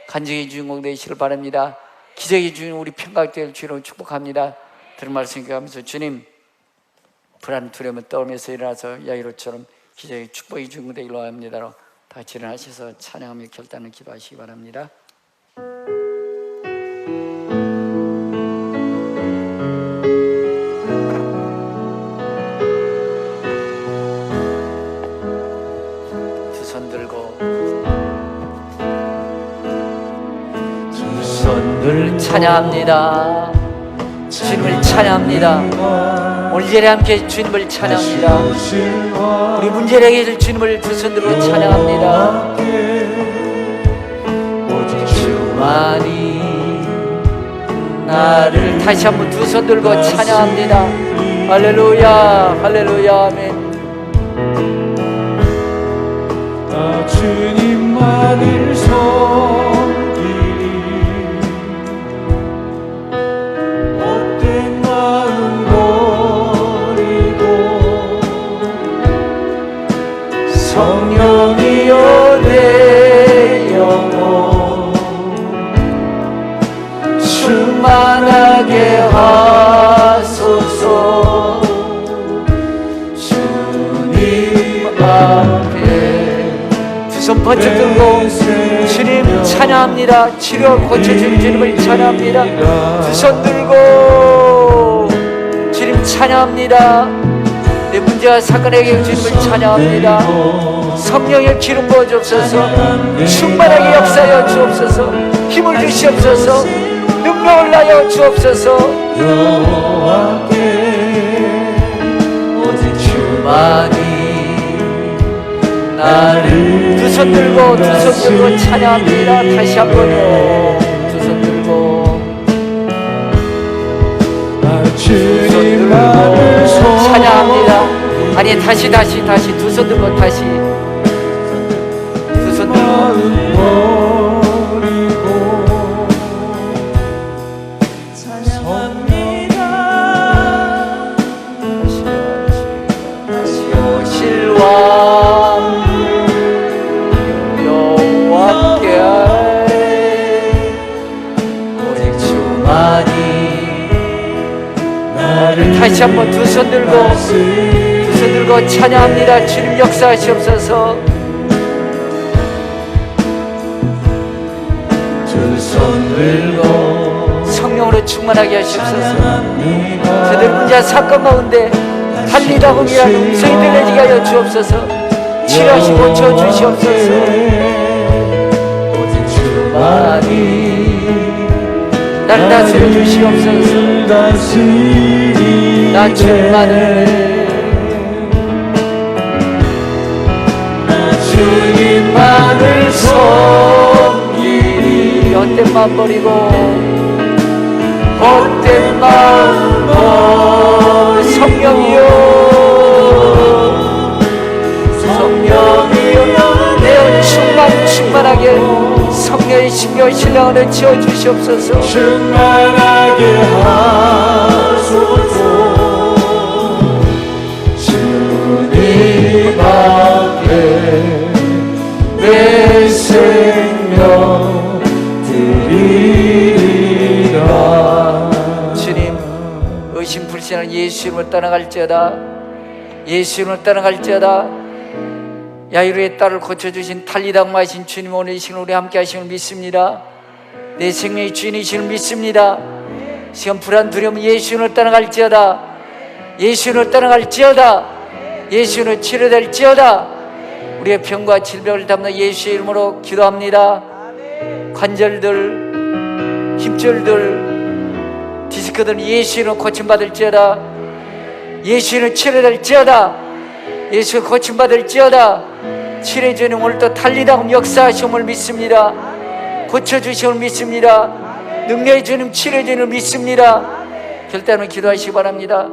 간증의 주인공 되시기를 바랍니다. 기적의 주인 우리 평강될 주로 축복합니다. 들은 말씀 기억하면서 주님 불안 두려움을 떠오면서 일어나서 야이로처럼 기적의 축복의 주인공 되기로 합니다로 다 같이 일어나셔서 찬양하며 결단을 기도하시기 바랍니다. 두 손 들고 두 손들 찬양합니다. 주님을 찬양합니다. 오늘 예배 함께 주님을 찬양합니다. 우리 문제를 해결할 주님을 두 손 들고 찬양합니다. 오직 주만이 나를 다시 한번 두 손 들고 찬양합니다. 할렐루야 할렐루야 아멘. 주님만을 섬기리 헛된 마음 버리고 성령이여 내 영혼 충만하게 하소서. 주님 앞에 두 손 번쩍 들고 주님 찬양합니다. 치료 고쳐주신 주님을 찬양합니다. 두 손 들고 주님 찬양합니다. 내 문제와 사건의 해결 주님을 찬양합니다. 성령의 기름 부어 주옵소서. 충만하게 역사하여 주옵소서. 힘을 주시옵소서. 능력을 나여 주옵소서. 여호와께 오직 주만이 나를 두 손 들고 찬양합니다. 다시 한번요. 두 손 들고 주님만을 찬양합니다. 아니 다시 두 손 들고 다시 두 손 들고 버리고 찬양합니다. 오실 왕 여호와께 오직 주만이 나를 다시 한번 두 손 들고 찬양합니다. 주님 역사하시옵소서. 두 손 들고 성령으로 충만하게 하시옵소서. 그들 문제 사건 가운데 달리다금이라는 음성이 들려지게 하여 주옵소서. 치료하시고 고쳐주시옵소서. 오직 주만이 나를 다스려 주시옵소서. 나 주님만을 주님만을 섬기리 헛된 마음 버리고 헛된 마음 성령이여 내 충만하게 성령의 신경 신령을 채워주시옵소서. 충만하게 하소서. 주님 앞에 내 생명 드리리라. 주님 의심불신한 예수 이름으로 떠나갈지어다. 예수 이름으로 떠나갈지어다. 야이로의 딸을 고쳐주신 달리당마하신 주님 오늘 이 시간 우리 함께 하심을 믿습니다. 내 생명의 주인이심을 믿습니다. 시간 불안 두려움 예수 이름으로 떠나갈지어다. 예수 이름으로 떠나갈지어다. 예수 이름으로 치료될지어다. 우리의 병과 질병을 담는 예수의 이름으로 기도합니다. 관절들, 힘줄들, 디스크들 예수 이름으로 고침받을지어다. 예수 이름으로 치료될지어다. 예수 고침받을지어다. 치료주님 오늘도 달리다금 역사하심을 믿습니다. 고쳐주심을 믿습니다. 능력의 주님 치료주님을 믿습니다. 결단을 기도하시기 바랍니다.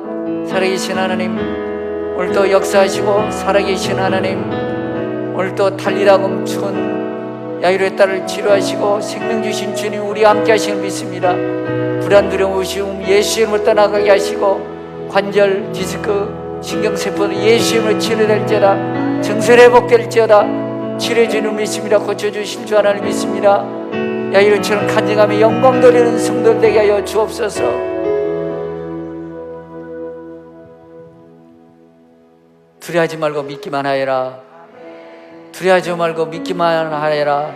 살아계신 하나님 오늘도 역사하시고 살아계신 하나님 오늘도 달리다금 죽은 야이로의 딸을 치료하시고 생명 주신 주님 우리와 함께 하심을 믿습니다. 불안 두려움 의심 예수 이름으로 떠나가게 하시고 관절 디스크 신경세포도 예수 이름으로 치료될지어다. 정설 회복될지어다. 치료주님 믿습니다. 고쳐주실 줄 하나님 믿습니다. 야이로처럼 간증하며 영광 돌리는 성도들 되게 하여 주옵소서. 두려워하지 말고 믿기만 하여라. 두려워하지 말고 믿기만 하여라.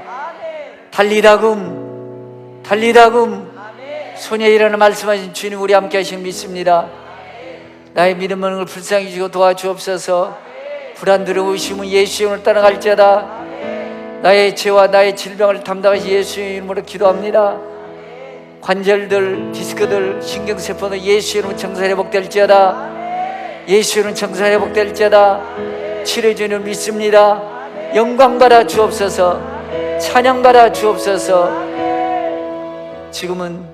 달리다금 손에 일어나 말씀하신 주님 우리 함께 하시는 믿습니다. 나의 믿음을 불쌍히 주시고 도와주옵소서. 불안 두려움 의심은 예수 이름으로 떠나갈지어다. 나의 죄와 나의 질병을 담당하신 예수 이름으로 기도합니다. 관절들, 디스크들, 신경세포는 예수 이름으로 정상회복될지어다. 예수 이름으로 정상회복될지어다. 치료주님을 믿습니다. 영광 받아 주옵소서. 찬양 받아 주옵소서. 지금은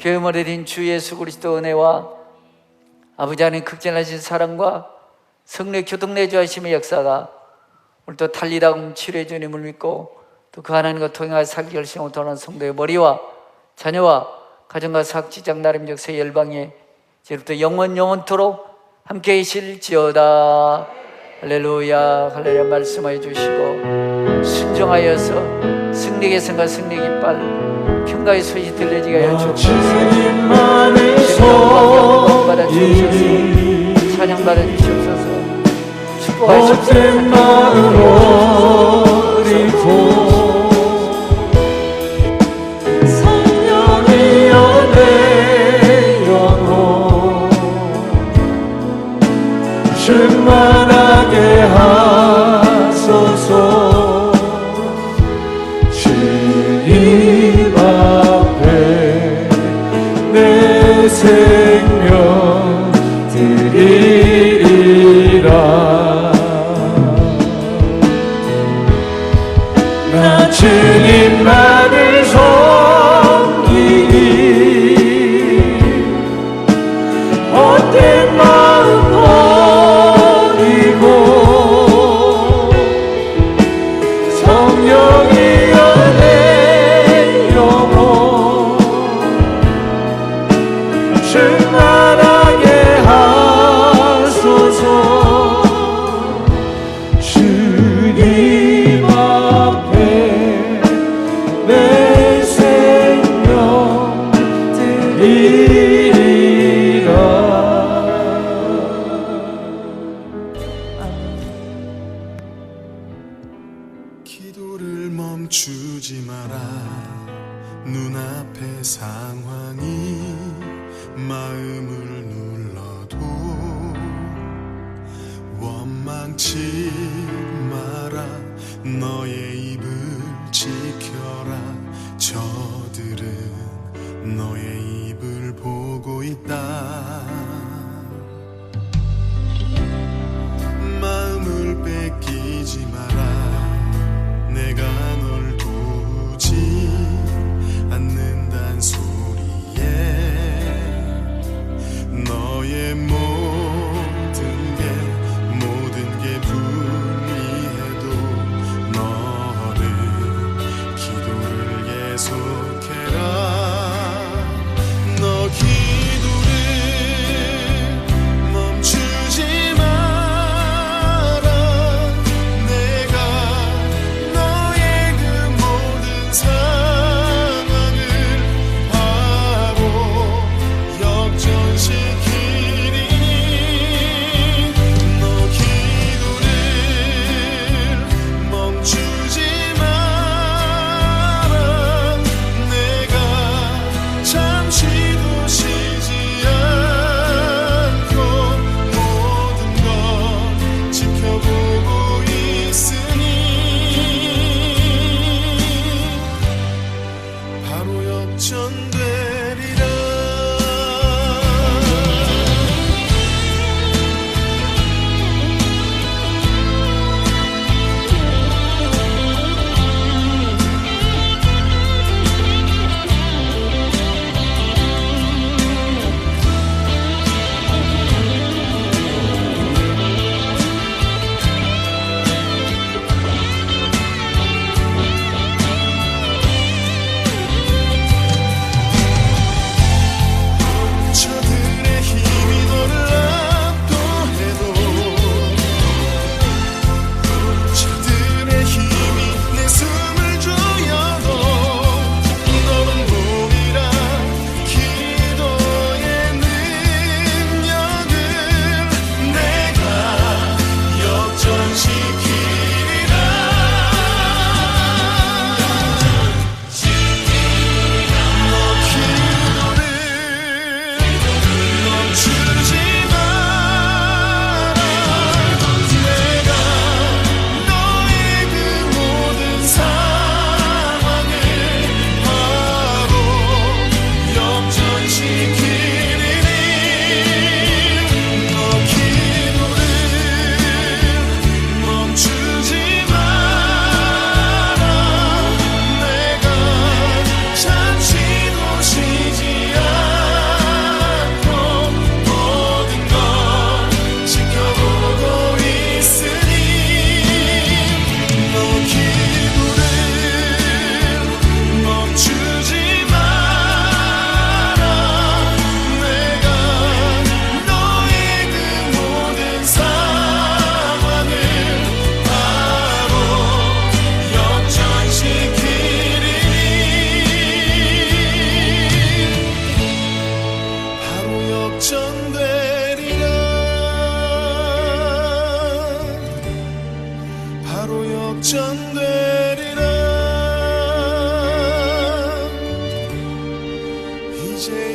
계엄을 내린 주 예수 그리스도 은혜와 아버지 하나님 극진하신 사랑과 성령의 교통 내주하심의 역사가 오늘 또 달리다금 치료해 주님을 믿고 또 그 하나님과 통행하여 살기 결심하고 돌아온 성도의 머리와 자녀와 가정과 사학지장 나름적 새 열방에 이제부터 영원토록 함께 계실지어다. 할렐루야. 할렐루야. 말씀하여 주시고 순종하여서 승리의 성과 승리의 깃발 평가의 소식 들려지게 하여 주옵소서. 영광 받아 주옵소서. 찬양 받아 주옵소서. 축복하십시오. 성령이여 내 영혼 충만하게 하소서. 주님 앞에 내 생명 드리리라. 나 주님만을 섬기리. 헛된 마음 버리고 성령이여 내 영혼 충만하게 하소서. 주님 앞에 내 생명 드리리라. 기도를 멈추지 마라. 눈앞의 상황이 마음을 눌러도 원망치 마라. 너의 입을 지켜라. 저들은 너의 입을 보고 있다. 마음을 뺏기지 마라. 내가 널 도우지 않는단 소리에 너의 모든 게 불리해도 너는 기도를 계속해라. 너 기도를 멈추지 마라. 내가 너의 그 모든 상황을 바로 역전시키니. 너 기도를 멈추지 마라. 내가 잠시도 쉬지 않고 모든 걸 지켜보고 있으니 바로 역전되리라. 역전되리라 이제